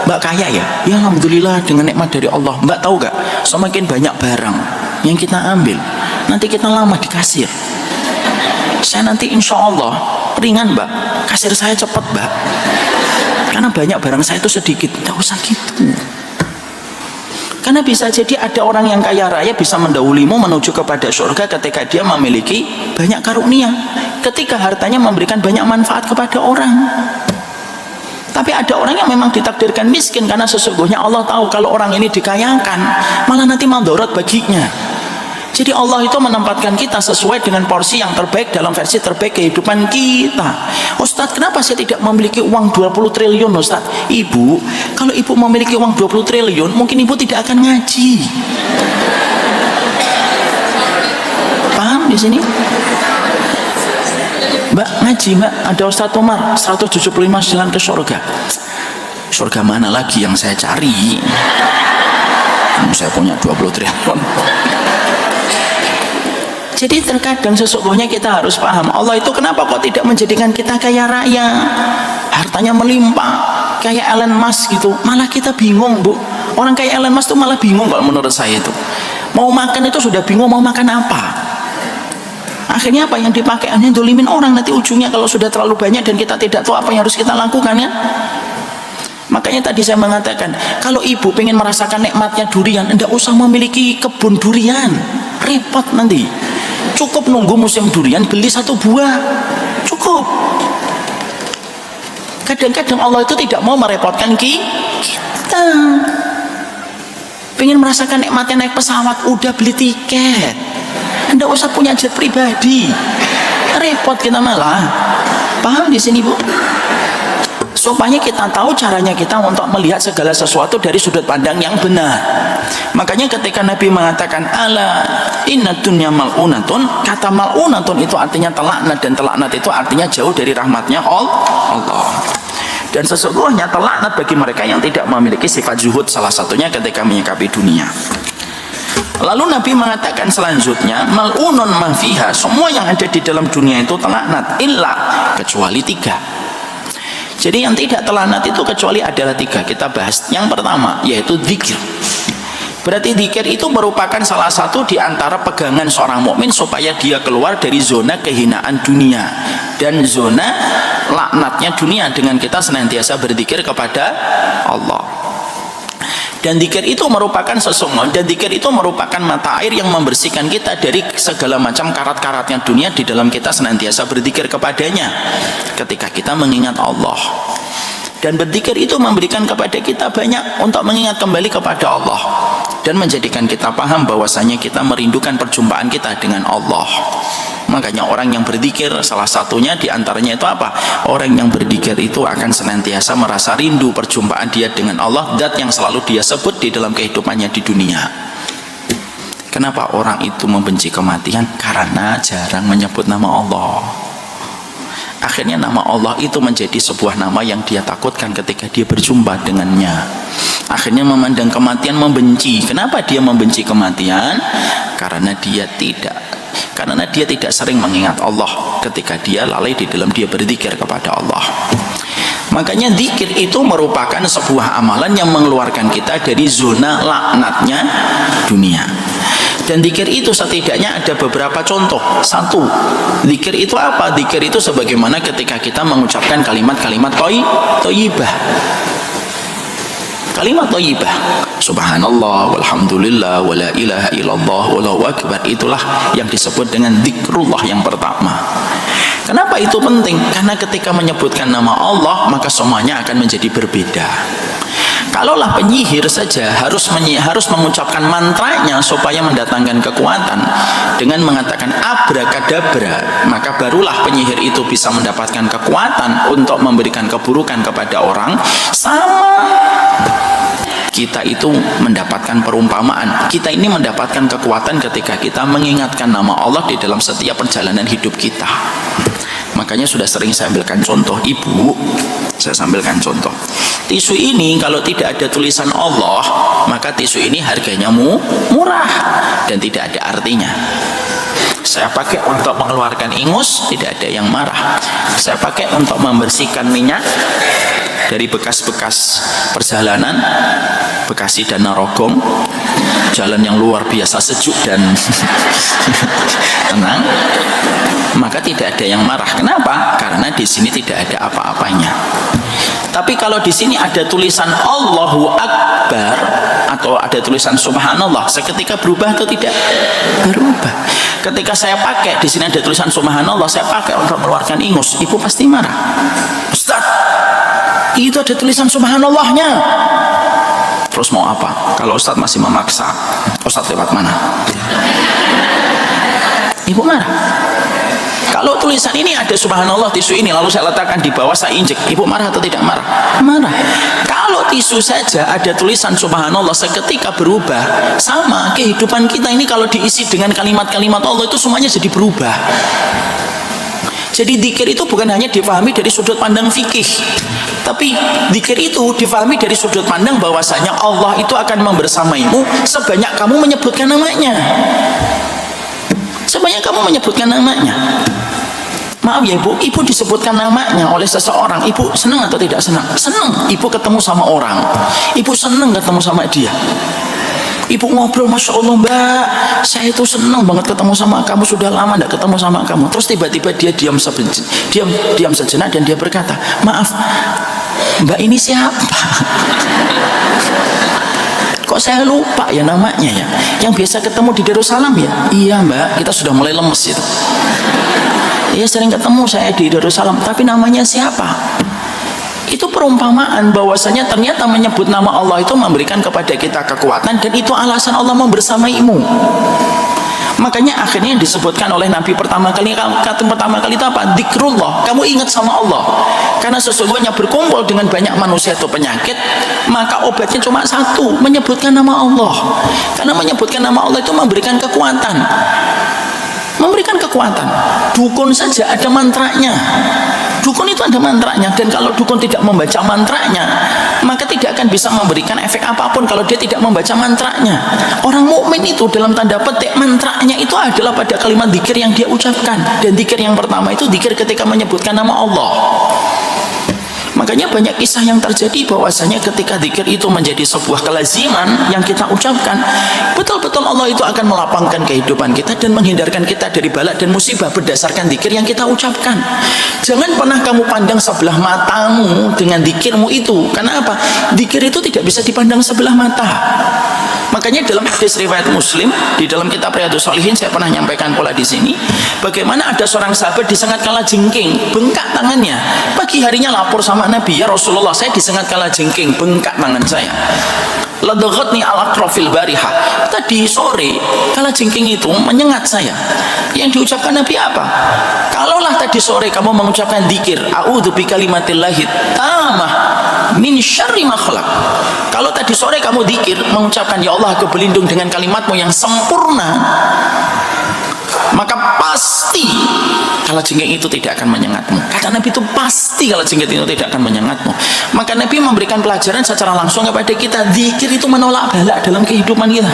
Mbak kaya ya? Ya alhamdulillah dengan nikmat dari Allah. Mbak tahu gak, semakin banyak barang yang kita ambil, nanti kita lama di kasir. Saya nanti insya Allah ringan mbak, kasir saya cepat mbak, karena banyak barang saya itu sedikit. Tidak usah gitu, karena bisa jadi ada orang yang kaya raya bisa mendahulumu menuju kepada surga ketika dia memiliki banyak karunia, ketika hartanya memberikan banyak manfaat kepada orang. Tapi ada orang yang memang ditakdirkan miskin, karena sesungguhnya Allah tahu kalau orang ini dikayakan malah nanti mandorot baginya. Jadi Allah itu menempatkan kita sesuai dengan porsi yang terbaik dalam versi terbaik kehidupan kita. Ustadz, kenapa saya tidak memiliki uang 20 triliun Ustadz? Ibu, kalau ibu memiliki uang 20 triliun, mungkin ibu tidak akan ngaji. Paham di sini? Mbak, ngaji mbak, ada Ustadz Umar 175 jalan ke surga. Surga mana lagi yang saya cari? Saya punya 20 triliun. Jadi terkadang sesungguhnya kita harus paham, Allah itu kenapa kok tidak menjadikan kita kaya raya, hartanya melimpah kayak Elon Musk gitu. Malah kita bingung bu, orang kayak Elon Musk tuh malah bingung kalau menurut saya itu. Mau makan itu sudah bingung mau makan apa. Akhirnya apa yang dipakai hanya dolimin orang, nanti ujungnya kalau sudah terlalu banyak dan kita tidak tahu apa yang harus kita lakukan ya. Makanya tadi saya mengatakan, kalau ibu pengen merasakan nikmatnya durian, tidak usah memiliki kebun durian, repot nanti. Cukup nunggu musim durian, beli 1 buah, cukup. Kadang-kadang Allah itu tidak mau merepotkan kita. Pengen merasakan nikmatnya naik pesawat, udah beli tiket, tidak usah punya jet pribadi, repot kita malah. Paham di sini bu? Supaya kita tahu caranya kita untuk melihat segala sesuatu dari sudut pandang yang benar. Makanya ketika Nabi mengatakan ala inna dunya mal'unatun, kata mal'unatun itu artinya telaknat, dan telaknat itu artinya jauh dari rahmatnya Allah. Dan sesungguhnya telaknat bagi mereka yang tidak memiliki sifat zuhud, salah satunya ketika menyikapi dunia. Lalu Nabi mengatakan selanjutnya, mal'unun ma fiha, semua yang ada di dalam dunia itu telaknat, illa, kecuali 3. Jadi yang tidak telaknat itu kecuali adalah 3. Kita bahas yang pertama, yaitu zikir. Berarti zikir itu merupakan salah satu di antara pegangan seorang mukmin supaya dia keluar dari zona kehinaan dunia dan zona laknatnya dunia, dengan kita senantiasa berzikir kepada Allah. Dan zikir itu merupakan sesungguhnya, dan zikir itu merupakan mata air yang membersihkan kita dari segala macam karat-karatnya dunia, di dalam kita senantiasa berzikir kepadanya ketika kita mengingat Allah. Dan berzikir itu memberikan kepada kita banyak untuk mengingat kembali kepada Allah dan menjadikan kita paham bahwasanya kita merindukan perjumpaan kita dengan Allah. Makanya orang yang berzikir, salah satunya diantaranya itu apa? Orang yang berzikir itu akan senantiasa merasa rindu perjumpaan dia dengan Allah, zat yang selalu dia sebut di dalam kehidupannya di dunia. Kenapa orang itu membenci kematian? Karena jarang menyebut nama Allah. Akhirnya nama Allah itu menjadi sebuah nama yang dia takutkan ketika dia berjumpa dengannya. Akhirnya memandang kematian membenci. Kenapa dia membenci kematian? Karena dia tidak sering mengingat Allah ketika dia lalai di dalam dia berzikir kepada Allah. Makanya zikir itu merupakan sebuah amalan yang mengeluarkan kita dari zona laknatnya dunia. Dan zikir itu setidaknya ada beberapa contoh. 1, zikir itu apa? Zikir itu sebagaimana ketika kita mengucapkan kalimat-kalimat thayyibah. Kalimat thayyibah, subhanallah walhamdulillah wala ilaha illallah wallahu akbar, itulah yang disebut dengan zikrullah yang pertama. Kenapa itu penting? Karena ketika menyebutkan nama Allah, maka semuanya akan menjadi berbeda. Kalaulah penyihir saja harus mengucapkan mantranya supaya mendatangkan kekuatan dengan mengatakan abrakadabra, maka barulah penyihir itu bisa mendapatkan kekuatan untuk memberikan keburukan kepada orang. Sama kita itu mendapatkan perumpamaan, kita ini mendapatkan kekuatan ketika kita mengingatkan nama Allah di dalam setiap perjalanan hidup kita. Makanya sudah sering saya ambilkan contoh, ibu, saya ambilkan contoh tisu ini, kalau tidak ada tulisan Allah maka tisu ini harganya murah dan tidak ada artinya. Saya pakai untuk mengeluarkan ingus, tidak ada yang marah. Saya pakai untuk membersihkan minyak dari bekas-bekas perjalanan Bekasi dan Narogong, jalan yang luar biasa sejuk dan tenang, maka tidak ada yang marah. Kenapa? Karena di sini tidak ada apa-apanya. Tapi kalau di sini ada tulisan Allahu Akbar atau ada tulisan Subhanallah, seketika berubah atau tidak? Berubah. Ketika saya pakai di sini ada tulisan Subhanallah, saya pakai untuk mengeluarkan ingus, ibu pasti marah. Ustaz, itu ada tulisan Subhanallahnya. Terus mau apa? Kalau Ustaz masih memaksa, Ustaz lewat mana? Ibu marah. Kalau tulisan ini ada Subhanallah tisu ini, lalu saya letakkan di bawah, saya injek, ibu marah atau tidak marah? Marah. Kalau tisu saja ada tulisan Subhanallah seketika berubah, sama kehidupan kita ini kalau diisi dengan kalimat-kalimat Allah itu semuanya jadi berubah. Jadi dzikir itu bukan hanya difahami dari sudut pandang fikih, tapi dzikir itu difahami dari sudut pandang bahwasanya Allah itu akan membersamaimu sebanyak kamu menyebutkan namanya. Sebanyak kamu menyebutkan namanya. Maaf ya ibu, ibu disebutkan namanya oleh seseorang, ibu senang atau tidak senang? Senang. Ibu ketemu sama orang, ibu senang ketemu sama dia. Ibu ngobrol, Masya Allah mbak, saya itu senang banget ketemu sama kamu, sudah lama tidak ketemu sama kamu. Terus tiba-tiba dia diam sejenak dan dia berkata, maaf mbak ini siapa? Kok saya lupa ya namanya ya, yang biasa ketemu di Darussalam ya? Iya mbak, kita sudah mulai lemes itu. Iya sering ketemu saya di Darussalam, tapi namanya siapa? Itu perumpamaan bahwasanya ternyata menyebut nama Allah itu memberikan kepada kita kekuatan, dan itu alasan Allah membersamaimu. Makanya akhirnya disebutkan oleh Nabi pertama kali itu apa? Dzikrullah. Kamu ingat sama Allah. Karena sesungguhnya berkumpul dengan banyak manusia itu penyakit, maka obatnya cuma satu, menyebutkan nama Allah. Karena menyebutkan nama Allah itu memberikan kekuatan. Memberikan kekuatan. Dukun saja ada mantranya. Dukun itu ada mantranya, dan kalau dukun tidak membaca mantranya, maka tidak akan bisa memberikan efek apapun kalau dia tidak membaca mantranya. Orang mukmin itu dalam tanda petik mantranya itu adalah pada kalimat dzikir yang dia ucapkan, dan dzikir yang pertama itu dzikir ketika menyebutkan nama Allah. Makanya banyak kisah yang terjadi bahwasanya ketika dzikir itu menjadi sebuah kelaziman yang kita ucapkan, betul-betul Allah itu akan melapangkan kehidupan kita dan menghindarkan kita dari bala dan musibah berdasarkan dzikir yang kita ucapkan. Jangan pernah kamu pandang sebelah matamu dengan dzikirmu itu. Karena apa? Dzikir itu tidak bisa dipandang sebelah mata. Makanya dalam hadis riwayat Muslim, di dalam kitab Riyadhus Shalihin, saya pernah nyampaikan pula di sini, bagaimana ada seorang sahabat disengat kalajengking, bengkak tangannya. Pagi harinya lapor sama Nabi, ya Rasulullah, saya disengat kalajengking, bengkak tangan saya. Ladaghatni al-aqrafil bariha. Tadi sore kalajengking itu menyengat saya. Yang diucapkan Nabi apa? Kalaulah tadi sore kamu mengucapkan dzikir, a'udzu bikalimatillahi tammah min syarri ma khalaq. Kalau tadi sore kamu dzikir mengucapkan, ya Allah aku berlindung dengan kalimatmu yang sempurna, maka pasti kalajengking itu tidak akan menyengatmu. Kata Nabi itu pasti kalajengking itu tidak akan menyengatmu. Maka Nabi memberikan pelajaran secara langsung kepada kita, dzikir itu menolak bala dalam kehidupan kita.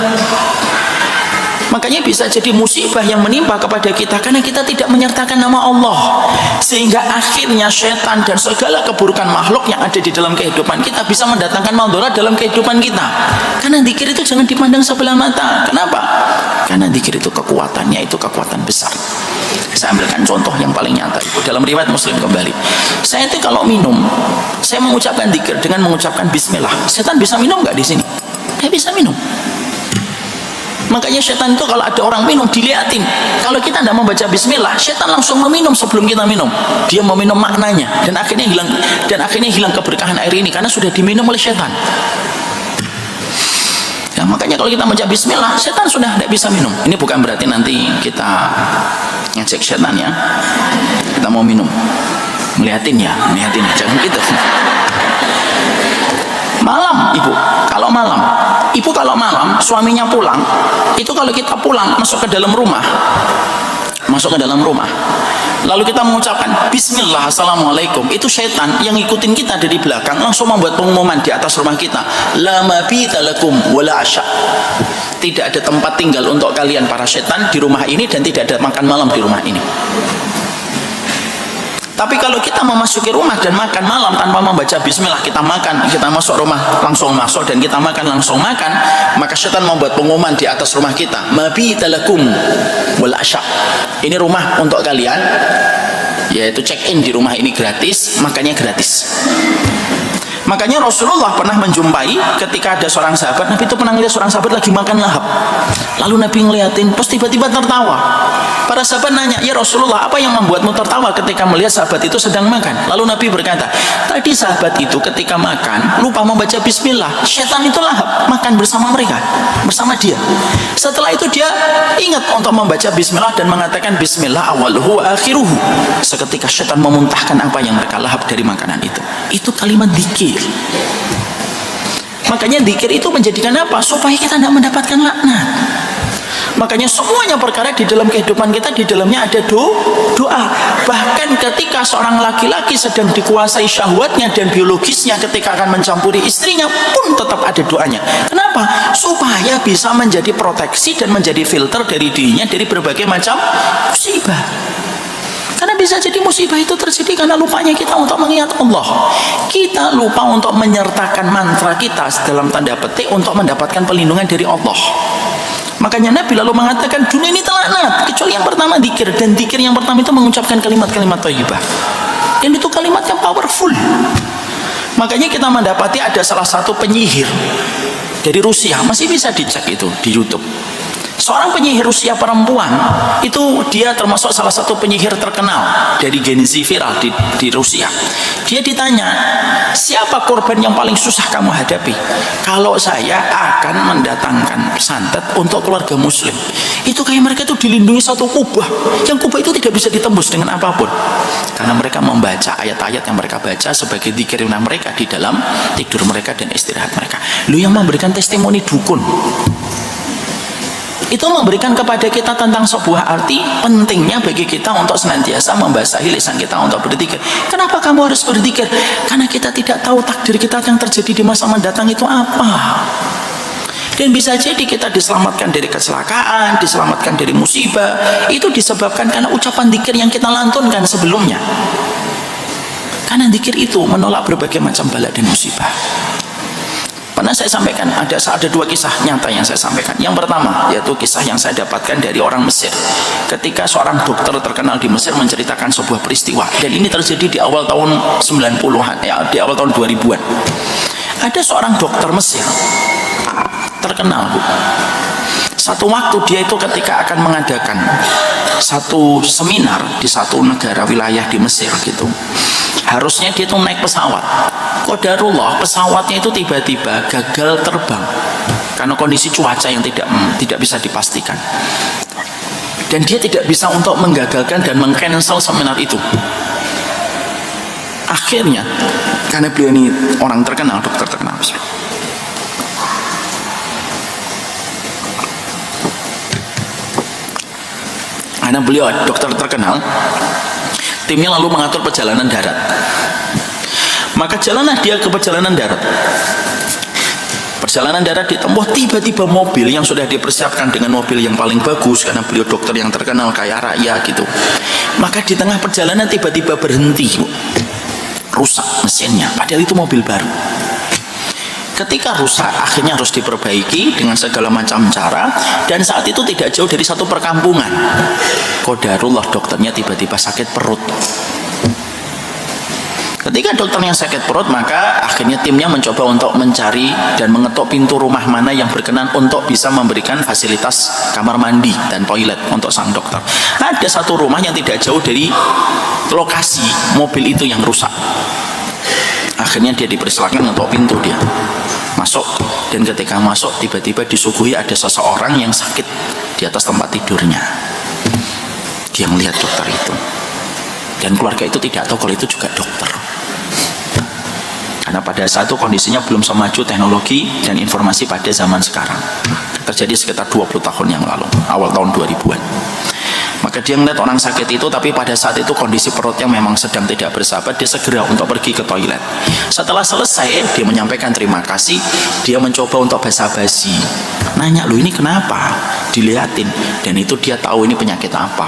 Makanya bisa jadi musibah yang menimpa kepada kita karena kita tidak menyertakan nama Allah, sehingga akhirnya setan dan segala keburukan makhluk yang ada di dalam kehidupan kita bisa mendatangkan madarat dalam kehidupan kita. Karena dzikir itu jangan dipandang sebelah mata. Kenapa? Karena dzikir itu kekuatannya itu kekuatan besar. Saya ambilkan contoh yang paling nyata itu dalam riwayat Muslim kembali. Saya itu kalau minum, saya mengucapkan dzikir dengan mengucapkan bismillah. Setan bisa minum nggak di sini? Dia bisa minum. Makanya setan itu kalau ada orang minum diliatin. Kalau kita tidak membaca bismillah, setan langsung meminum sebelum kita minum. Dia meminum maknanya dan akhirnya hilang keberkahan air ini karena sudah diminum oleh setan. Ya, makanya kalau kita baca bismillah, setan sudah tidak bisa minum. Ini bukan berarti nanti kita ngecek setan ya. Kita mau minum, ngeliatin ya, jangan gitu. Malam ibu kalau malam suaminya pulang, itu kalau kita pulang masuk ke dalam rumah, lalu kita mengucapkan bismillah assalamualaikum, itu setan yang ngikutin kita dari belakang langsung membuat pengumuman di atas rumah kita, la mabita lakum wala asya, tidak ada tempat tinggal untuk kalian para setan di rumah ini dan tidak ada makan malam di rumah ini. Tapi kalau kita memasuki rumah dan makan malam tanpa membaca bismillah, kita masuk rumah langsung masuk dan kita langsung makan, maka setan membuat pengumuman di atas rumah kita, mabita lakum wal asya, ini rumah untuk kalian, yaitu check in di rumah ini gratis, makannya gratis. Makanya Rasulullah pernah menjumpai ketika ada seorang sahabat, Nabi itu pernah melihat seorang sahabat lagi makan lahap, lalu Nabi ngeliatin, terus tiba-tiba tertawa. Para sahabat nanya, ya Rasulullah, apa yang membuatmu tertawa ketika melihat sahabat itu sedang makan? Lalu Nabi berkata, tadi sahabat itu ketika makan lupa membaca bismillah, setan itu lahap makan bersama mereka, bersama dia. Setelah itu dia ingat untuk membaca bismillah dan mengatakan bismillah awaluhu wa akhiruhu. Seketika setan memuntahkan apa yang mereka lahap dari makanan itu. Itu kalimat dzikir. Makanya dzikir itu menjadikan apa? Supaya kita tidak mendapatkan laknat. Makanya semuanya perkara di dalam kehidupan kita, di dalamnya ada doa. Bahkan ketika seorang laki-laki sedang dikuasai syahwatnya dan biologisnya, ketika akan mencampuri istrinya pun tetap ada doanya. Kenapa? Supaya bisa menjadi proteksi dan menjadi filter dari dirinya dari berbagai macam musibah. Karena bisa jadi musibah itu terjadi karena lupanya kita untuk mengingat Allah. Kita lupa untuk menyertakan mantra kita dalam tanda petik untuk mendapatkan perlindungan dari Allah. Makanya Nabi lalu mengatakan dunia ini terlaknat kecuali yang pertama dzikir, dan dzikir yang pertama itu mengucapkan kalimat-kalimat thayyibah. Dan itu kalimat yang powerful. Makanya kita mendapati ada salah satu penyihir dari Rusia, masih bisa dicek itu di YouTube. Seorang penyihir Rusia perempuan, itu dia termasuk salah satu penyihir terkenal dari Gen Z viral di Rusia. Dia ditanya, siapa korban yang paling susah kamu hadapi? Kalau saya akan mendatangkan santet untuk keluarga muslim. Itu kayak mereka itu dilindungi satu kubah, yang kubah itu tidak bisa ditembus dengan apapun, karena mereka membaca ayat-ayat yang mereka baca sebagai dzikir mereka di dalam tidur mereka dan istirahat mereka. Lu yang memberikan testimoni dukun itu memberikan kepada kita tentang sebuah arti pentingnya bagi kita untuk senantiasa membasahi lisan kita untuk berzikir. Kenapa kamu harus berzikir? Karena kita tidak tahu takdir kita yang terjadi di masa mendatang itu apa. Dan bisa jadi kita diselamatkan dari kecelakaan, diselamatkan dari musibah, itu disebabkan karena ucapan zikir yang kita lantunkan sebelumnya. Karena zikir itu menolak berbagai macam bala dan musibah. Pernah saya sampaikan, ada dua kisah nyata yang saya sampaikan. Yang pertama, yaitu kisah yang saya dapatkan dari orang Mesir. Ketika seorang dokter terkenal di Mesir menceritakan sebuah peristiwa, dan ini terjadi di awal tahun 90-an, ya, di awal tahun 2000-an. Ada seorang dokter Mesir terkenal, Bu. Satu waktu dia itu ketika akan mengadakan satu seminar di satu negara wilayah di Mesir gitu, harusnya dia itu naik pesawat. Qadarullah, pesawatnya itu tiba-tiba gagal terbang karena kondisi cuaca yang tidak bisa dipastikan, dan dia tidak bisa untuk menggagalkan dan mengcancel seminar itu. Akhirnya karena beliau ini orang terkenal, dokter terkenal, karena beliau dokter terkenal, timnya lalu mengatur perjalanan darat. Maka jalanlah dia ke perjalanan darat. Perjalanan darat ditempuh, tiba-tiba mobil yang sudah dipersiapkan dengan mobil yang paling bagus, karena beliau dokter yang terkenal kaya raya gitu. Maka di tengah perjalanan tiba-tiba berhenti, Bu. Rusak mesinnya, padahal itu mobil baru. Ketika rusak, akhirnya harus diperbaiki dengan segala macam cara, dan saat itu tidak jauh dari satu perkampungan. Qadarullah, dokternya tiba-tiba sakit perut. Ketika dokternya sakit perut, maka akhirnya timnya mencoba untuk mencari dan mengetuk pintu rumah mana yang berkenan untuk bisa memberikan fasilitas kamar mandi dan toilet untuk sang dokter. Ada satu rumah yang tidak jauh dari lokasi mobil itu yang rusak. Akhirnya dia dipersilakan untuk pintu, dia masuk, dan ketika masuk tiba-tiba disuguhi ada seseorang yang sakit di atas tempat tidurnya. Dia melihat dokter itu, dan keluarga itu tidak tahu kalau itu juga dokter, karena pada saat itu kondisinya belum semaju teknologi dan informasi pada zaman sekarang. Terjadi sekitar 20 tahun yang lalu, awal tahun 2000-an. Maka dia melihat orang sakit itu, tapi pada saat itu kondisi perutnya memang sedang tidak bersahabat. Dia segera untuk pergi ke toilet. Setelah selesai, dia menyampaikan terima kasih. Dia mencoba untuk basa-basi, nanya, "Lu ini kenapa?" Dilihatin, dan itu dia tahu ini penyakit apa.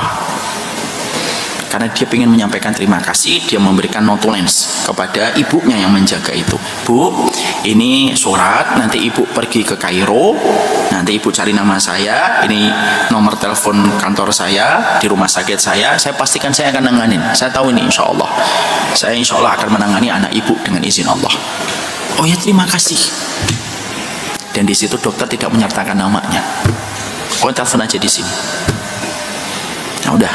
Karena dia ingin menyampaikan terima kasih, dia memberikan notulens kepada ibunya yang menjaga itu. "Bu, ini surat, nanti ibu pergi ke Kairo, nanti ibu cari nama saya, ini nomor telepon kantor saya, di rumah sakit saya pastikan saya akan nanganin. Saya tahu ini insya Allah. Saya insya Allah akan menangani anak ibu dengan izin Allah." "Oh ya, terima kasih." Dan di situ dokter tidak menyertakan namanya. "Oh, telepon aja di sini." Nah, udah.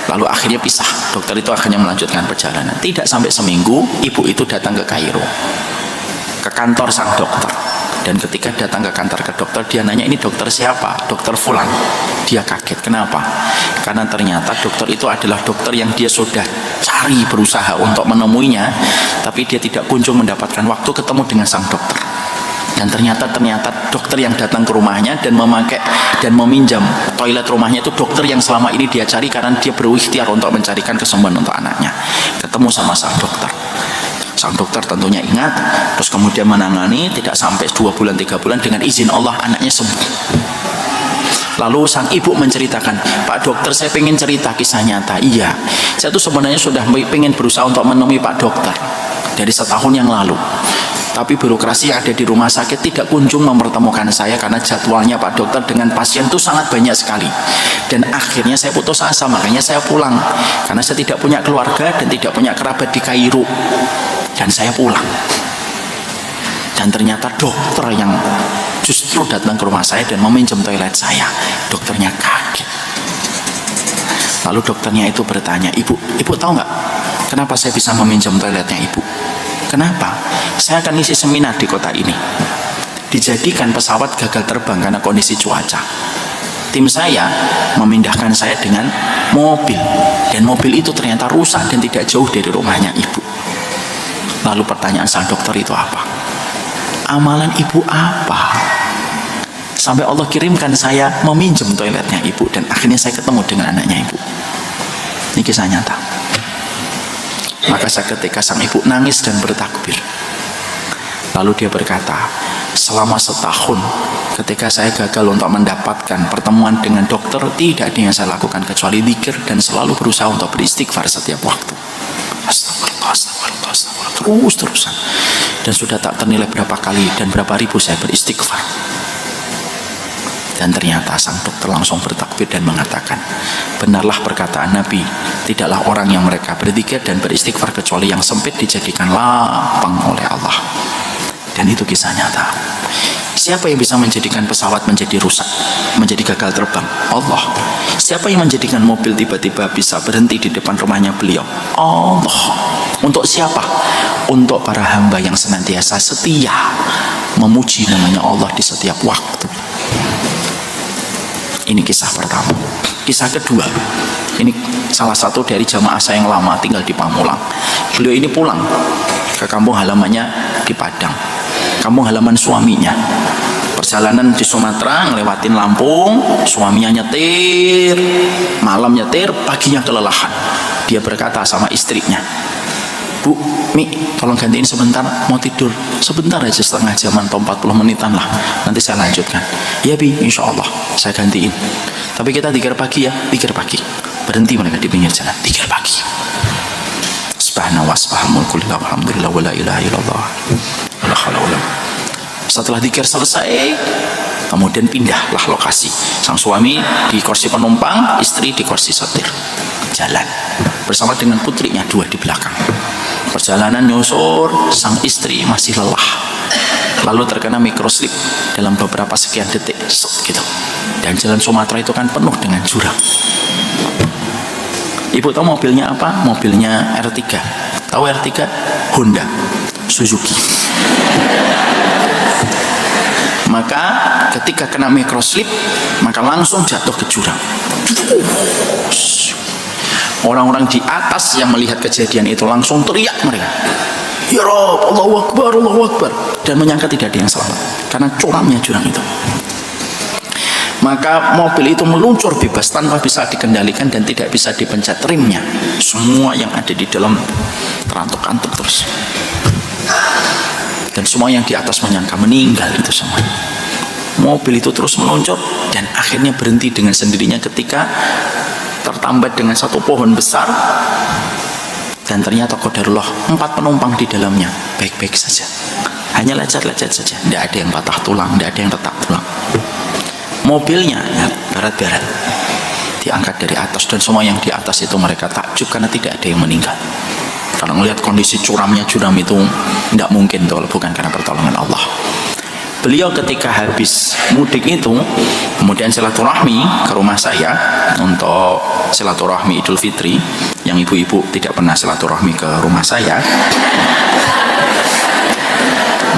Lalu akhirnya pisah. Dokter itu akhirnya melanjutkan perjalanan. Tidak sampai seminggu, ibu itu datang ke Kairo, ke kantor sang dokter. Dan ketika datang ke kantor ke dokter, dia nanya, "Ini dokter siapa?" "Dokter Fulan." Dia kaget. Kenapa? Karena ternyata dokter itu adalah dokter yang dia sudah cari, berusaha untuk menemuinya, tapi dia tidak kunjung mendapatkan waktu ketemu dengan sang dokter. Dan ternyata dokter yang datang ke rumahnya dan memakai dan meminjam toilet rumahnya itu dokter yang selama ini dia cari, karena dia berikhtiar untuk mencarikan kesembuhan untuk anaknya. Ketemu sama sang dokter. Sang dokter tentunya ingat, terus kemudian menangani. Tidak sampai 2 bulan 3 bulan, dengan izin Allah anaknya sembuh. Lalu sang ibu menceritakan, "Pak dokter, saya pengen cerita kisah nyata." "Iya, saya tuh sebenarnya sudah pengen berusaha untuk menemui Pak dokter dari setahun yang lalu, tapi birokrasi yang ada di rumah sakit tidak kunjung mempertemukan saya, karena jadwalnya Pak dokter dengan pasien itu sangat banyak sekali. Dan akhirnya saya putus asa, makanya saya pulang, karena saya tidak punya keluarga dan tidak punya kerabat di Kairo, dan saya pulang." Dan ternyata dokter yang justru datang ke rumah saya dan meminjam toilet saya. Dokternya kaget. Lalu dokternya itu bertanya, Ibu tahu nggak kenapa saya bisa meminjam toiletnya Ibu?" "Kenapa?" "Saya akan isi seminar di kota ini. Dijadikan pesawat gagal terbang karena kondisi cuaca. Tim saya memindahkan saya dengan mobil, dan mobil itu ternyata rusak dan tidak jauh dari rumahnya Ibu." Lalu pertanyaan sang dokter itu apa? Amalan Ibu apa sampai Allah kirimkan saya meminjam toiletnya Ibu, dan akhirnya saya ketemu dengan anaknya Ibu? Ini kisah nyata. Maka seketika sang ibu nangis dan bertakbir. Lalu dia berkata, "Selama setahun ketika saya gagal untuk mendapatkan pertemuan dengan dokter, tidak ada yang saya lakukan kecuali zikir dan selalu berusaha untuk beristighfar setiap waktu. Astagfirullah, astagfirullah, astagfirullah, terus-terusan. Dan sudah tak ternilai berapa kali dan berapa ribu saya beristighfar." Dan ternyata sang dokter langsung bertakbir dan mengatakan, "Benarlah perkataan Nabi, tidaklah orang yang mereka berzikir dan beristighfar kecuali yang sempit dijadikan lapang oleh Allah." Dan itu kisah nyata. Siapa yang bisa menjadikan pesawat menjadi rusak, menjadi gagal terbang? Allah. Siapa yang menjadikan mobil tiba-tiba bisa berhenti di depan rumahnya beliau? Allah. Untuk siapa? Untuk para hamba yang senantiasa setia memuji namanya Allah di setiap waktu. Ini kisah pertama. Kisah kedua, ini salah satu dari jamaah saya yang lama tinggal di Pamulang. Beliau ini pulang ke kampung halamannya di Padang, kampung halaman suaminya. Perjalanan di Sumatera, ngelewatin Lampung, suaminya nyetir, malam nyetir, paginya kelelahan. Dia berkata sama istrinya, "Bu, Mi, tolong gantiin sebentar, mau tidur sebentar aja, setengah jaman atau 40 menitan lah, nanti saya lanjutkan." "Ya Bi, insya Allah saya gantiin, tapi kita dikir pagi ya." "Dikir pagi." Berhenti mereka di pinggir jalan, dikir pagi. Subhanallah wa subhanallah, alhamdulillah wa la ilaha illallah. Setelah dikir selesai, kemudian pindahlah lokasi. Sang suami di kursi penumpang, istri di kursi setir. Jalan bersama dengan putrinya, dua di belakang. Perjalanan nyusur, sang istri masih lelah, lalu terkena microslip dalam beberapa sekian detik, gitu. Dan jalan Sumatera itu kan penuh dengan jurang. Ibu tahu mobilnya apa? Mobilnya R3. Tahu R3? Honda, Suzuki. Maka ketika kena microslip, maka langsung jatuh ke jurang. Orang-orang di atas yang melihat kejadian itu langsung teriak mereka, "Ya Rabb, Allahu Akbar, Allahu Akbar," dan menyangka tidak ada yang selamat karena curamnya jurang itu. Maka mobil itu meluncur bebas tanpa bisa dikendalikan dan tidak bisa dipencet remnya. Semua yang ada di dalam terantuk-antuk terus. Dan semua yang di atas menyangka meninggal itu semua. Mobil itu terus meluncur dan akhirnya berhenti dengan sendirinya ketika tertambat dengan satu pohon besar. Dan ternyata qadarullah 4 penumpang di dalamnya baik-baik saja. Hanya lecet-lecet saja. Tidak ada yang patah tulang, tidak ada yang retak tulang. Mobilnya ya, barat-barat diangkat dari atas, dan semua yang di atas itu mereka takjub karena tidak ada yang meninggal. Kalau melihat kondisi curamnya jurang itu tidak mungkin kalau bukan karena pertolongan Allah. Beliau ketika habis mudik itu kemudian silaturahmi ke rumah saya untuk silaturahmi Idul Fitri, yang ibu-ibu tidak pernah silaturahmi ke rumah saya.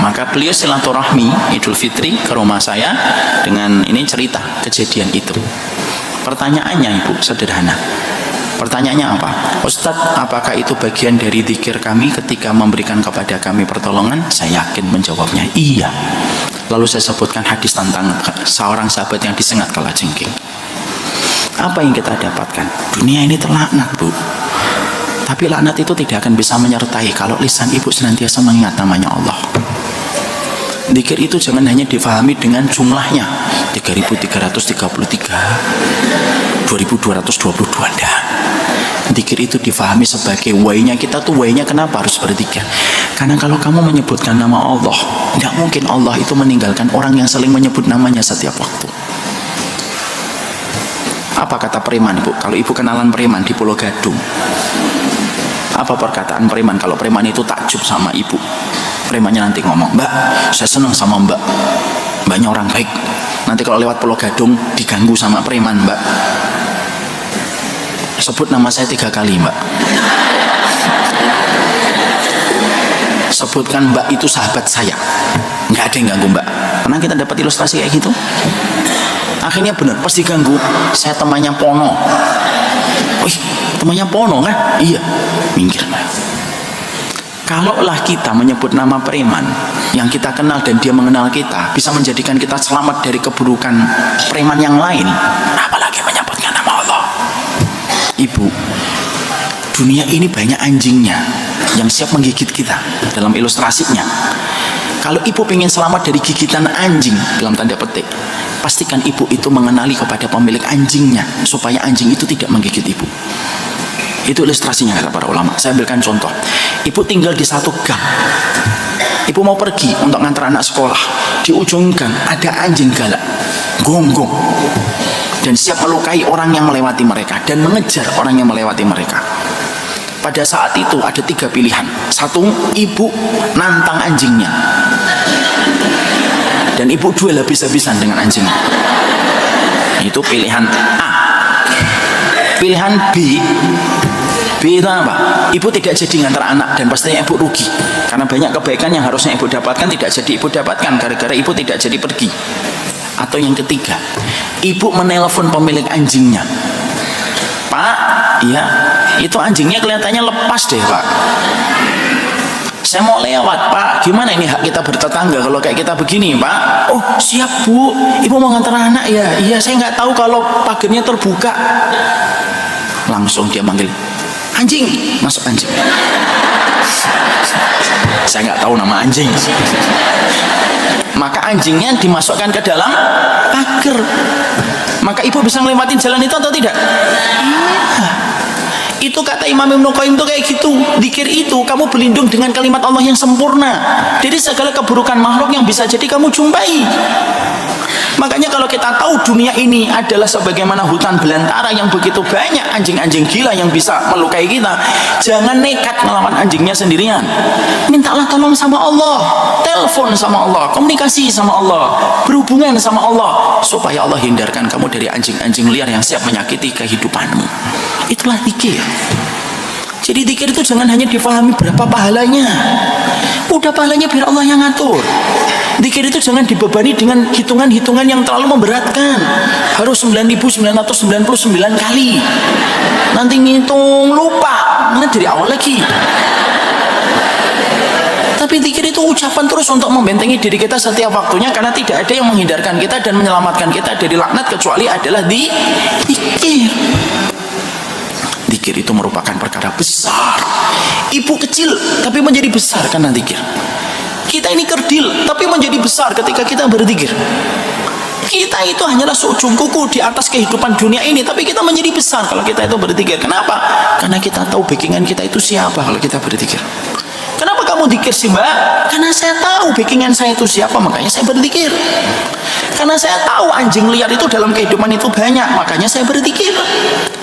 Maka beliau silaturahmi Idul Fitri ke rumah saya dengan ini cerita kejadian itu. Pertanyaannya Ibu sederhana. Pertanyaannya apa? Ustadz, apakah itu bagian dari zikir kami ketika memberikan kepada kami pertolongan? Saya yakin menjawabnya iya. Lalu saya sebutkan hadis tentang seorang sahabat yang disengat kalajengking. Apa yang kita dapatkan? Dunia ini terlaknat, Bu. Tapi laknat itu tidak akan bisa menyertai kalau lisan ibu senantiasa mengingat namanya Allah. Zikir itu jangan hanya difahami dengan jumlahnya 3.333, 2.222. Zikir itu difahami sebagai why-nya kita tuh, why-nya kenapa harus berzikir. Karena kalau kamu menyebutkan nama Allah, tidak mungkin Allah itu meninggalkan orang yang saling menyebut namanya setiap waktu. Apa kata preman, Bu? Kalau ibu kenalan preman di Pulau Gadung, apa perkataan preman kalau preman itu takjub sama ibu? Premannya nanti ngomong, "Mbak, saya senang sama Mbak. Mbaknya orang baik. Nanti kalau lewat Pulau Gadung diganggu sama preman, Mbak, sebut nama saya 3 kali, Mbak. Sebutkan Mbak itu sahabat saya. Nggak ada yang ganggu Mbak." Pernah kita dapat ilustrasi kayak gitu? Akhirnya benar, pas diganggu, "Saya temannya Pono." "Wih, temannya Pono kan?" "Iya." Minggir. Kalaulah kita menyebut nama preman yang kita kenal dan dia mengenal kita, bisa menjadikan kita selamat dari keburukan preman yang lain, apalagi menyebutkan nama Allah. Ibu, dunia ini banyak anjingnya yang siap menggigit kita. Dalam ilustrasinya, kalau ibu pengen selamat dari gigitan anjing dalam tanda petik, pastikan ibu itu mengenali kepada pemilik anjingnya supaya anjing itu tidak menggigit ibu. Itu ilustrasinya kata para ulama. Saya ambilkan contoh. Ibu tinggal di satu gang. Ibu mau pergi untuk ngantar anak sekolah. Di ujung gang ada anjing galak, gonggong, dan siap melukai orang yang melewati mereka dan mengejar orang yang melewati mereka. Pada saat itu ada 3 pilihan. 1, ibu nantang anjingnya, dan ibu duel habis-habisan dengan anjingnya. Itu pilihan A. Pilihan B itu apa? Ibu tidak jadi ngantar anak dan pastinya ibu rugi karena banyak kebaikan yang harusnya ibu dapatkan tidak jadi ibu dapatkan gara-gara ibu tidak jadi pergi. Atau yang ketiga, ibu menelpon pemilik anjingnya, "Pak, iya, itu anjingnya kelihatannya lepas deh, Pak. Saya mau lewat, Pak. Gimana ini hak kita bertetangga kalau kayak kita begini, Pak?" "Oh, siap, Bu. Ibu mau ngantar anak ya?" "Iya, saya nggak tahu kalau pagernya terbuka." Langsung dia manggil, "Anjing, masuk anjing." Saya nggak tahu nama anjing. Maka anjingnya dimasukkan ke dalam pagar. Maka ibu bisa ngelewatin jalan itu atau tidak? Iya. Itu kata Imam Ibnu Qayyim itu kayak gitu. Zikir itu kamu berlindung dengan kalimat Allah yang sempurna dari segala keburukan makhluk yang bisa jadi kamu jumpai. Makanya kalau kita tahu dunia ini adalah sebagaimana hutan belantara yang begitu banyak anjing-anjing gila yang bisa melukai kita, jangan nekat melawan anjingnya sendirian. Mintalah tolong sama Allah, telepon sama Allah, komunikasi sama Allah, berhubungan sama Allah, supaya Allah hindarkan kamu dari anjing-anjing liar yang siap menyakiti kehidupanmu. Itulah zikir. Jadi zikir itu jangan hanya difahami berapa pahalanya. Udah pahalanya biar Allah yang ngatur. Zikir itu jangan dibebani dengan hitungan-hitungan yang terlalu memberatkan. Harus 9.999 kali. Nanti ngitung lupa, dari awal lagi. Tapi zikir itu ucapan terus untuk membentengi diri kita setiap waktunya, karena tidak ada yang menghindarkan kita dan menyelamatkan kita dari laknat kecuali adalah zikir. Zikir itu merupakan perkara besar. Ibu kecil tapi menjadi besar karena zikir. Kita ini kerdil tapi menjadi besar ketika kita berzikir. Kita itu hanyalah seujung kuku di atas kehidupan dunia ini, tapi kita menjadi besar kalau kita itu berzikir. Kenapa? Karena kita tahu backingan kita itu siapa kalau kita berzikir. Kenapa kamu zikir sih, Mbak? Karena saya tahu backingan saya itu siapa, makanya saya berzikir. Karena saya tahu anjing liar itu dalam kehidupan itu banyak, makanya saya berzikir.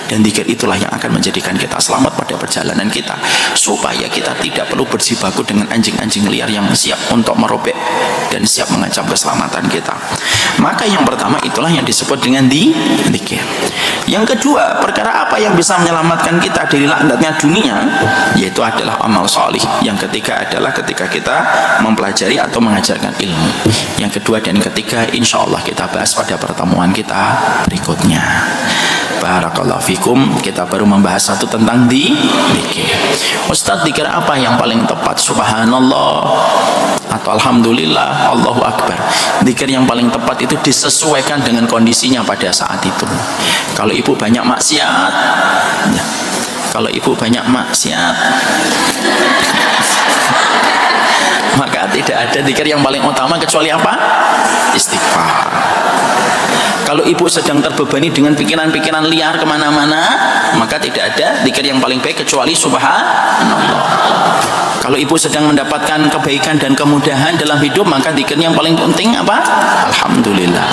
Dan zikir itulah yang akan menjadikan kita selamat pada perjalanan kita, supaya kita tidak perlu berjibaku dengan anjing-anjing liar yang siap untuk merobek dan siap mengancam keselamatan kita. Maka yang pertama itulah yang disebut dengan zikir. Yang kedua, perkara apa yang bisa menyelamatkan kita dari laknatnya dunia, yaitu adalah amal solih. Yang ketiga adalah ketika kita mempelajari atau mengajarkan ilmu. Yang kedua dan ketiga insya Allah kita bahas pada pertemuan kita berikutnya. Barakallahu fikum. Kita baru membahas satu tentang zikir. Ustaz, zikir apa yang paling tepat? Subhanallah atau alhamdulillah, Allahu akbar. Zikir yang paling tepat itu disesuaikan dengan kondisinya pada saat itu. Kalau ibu banyak maksiat, ya. Kalau ibu banyak maksiat, maka tidak ada zikir yang paling utama kecuali apa? Istighfar. Kalau ibu sedang terbebani dengan pikiran-pikiran liar kemana-mana, maka tidak ada zikir yang paling baik kecuali subhanallah. Kalau ibu sedang mendapatkan kebaikan dan kemudahan dalam hidup, maka zikir yang paling penting apa? Alhamdulillah.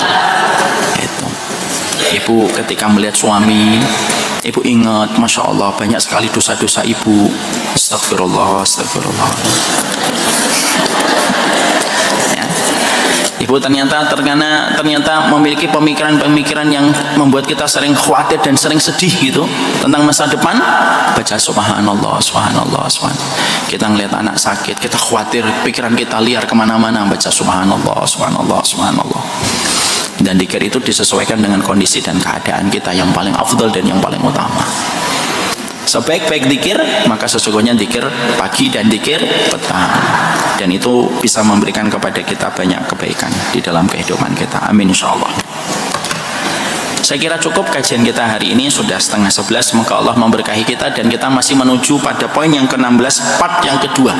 Itu. Ibu ketika melihat suami, ibu ingat, Masya Allah, banyak sekali dosa-dosa ibu. Astagfirullah, astagfirullah. Ibu ternyata memiliki pemikiran-pemikiran yang membuat kita sering khawatir dan sering sedih gitu tentang masa depan. Baca subhanallah, subhanallah, subhanallah. Kita ngelihat anak sakit, kita khawatir, pikiran kita liar kemana-mana. Baca subhanallah, subhanallah, subhanallah. Dan zikir itu disesuaikan dengan kondisi dan keadaan kita yang paling afdal dan yang paling utama. Sebaik-baik zikir, maka sesungguhnya zikir pagi dan zikir petang. Dan itu bisa memberikan kepada kita banyak kebaikan di dalam kehidupan kita. Amin insyaallah. Saya kira cukup kajian kita hari ini, sudah 10:30. Semoga Allah memberkahi kita dan kita masih menuju pada poin yang ke-16, part yang kedua.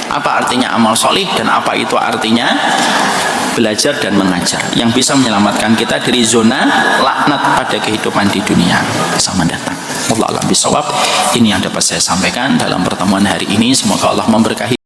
Apa artinya amal solih dan apa itu artinya belajar dan mengajar yang bisa menyelamatkan kita dari zona laknat pada kehidupan di dunia masa mendatang. Wallahu a'lam bishawab. Ini yang dapat saya sampaikan dalam pertemuan hari ini. Semoga Allah memberkahi.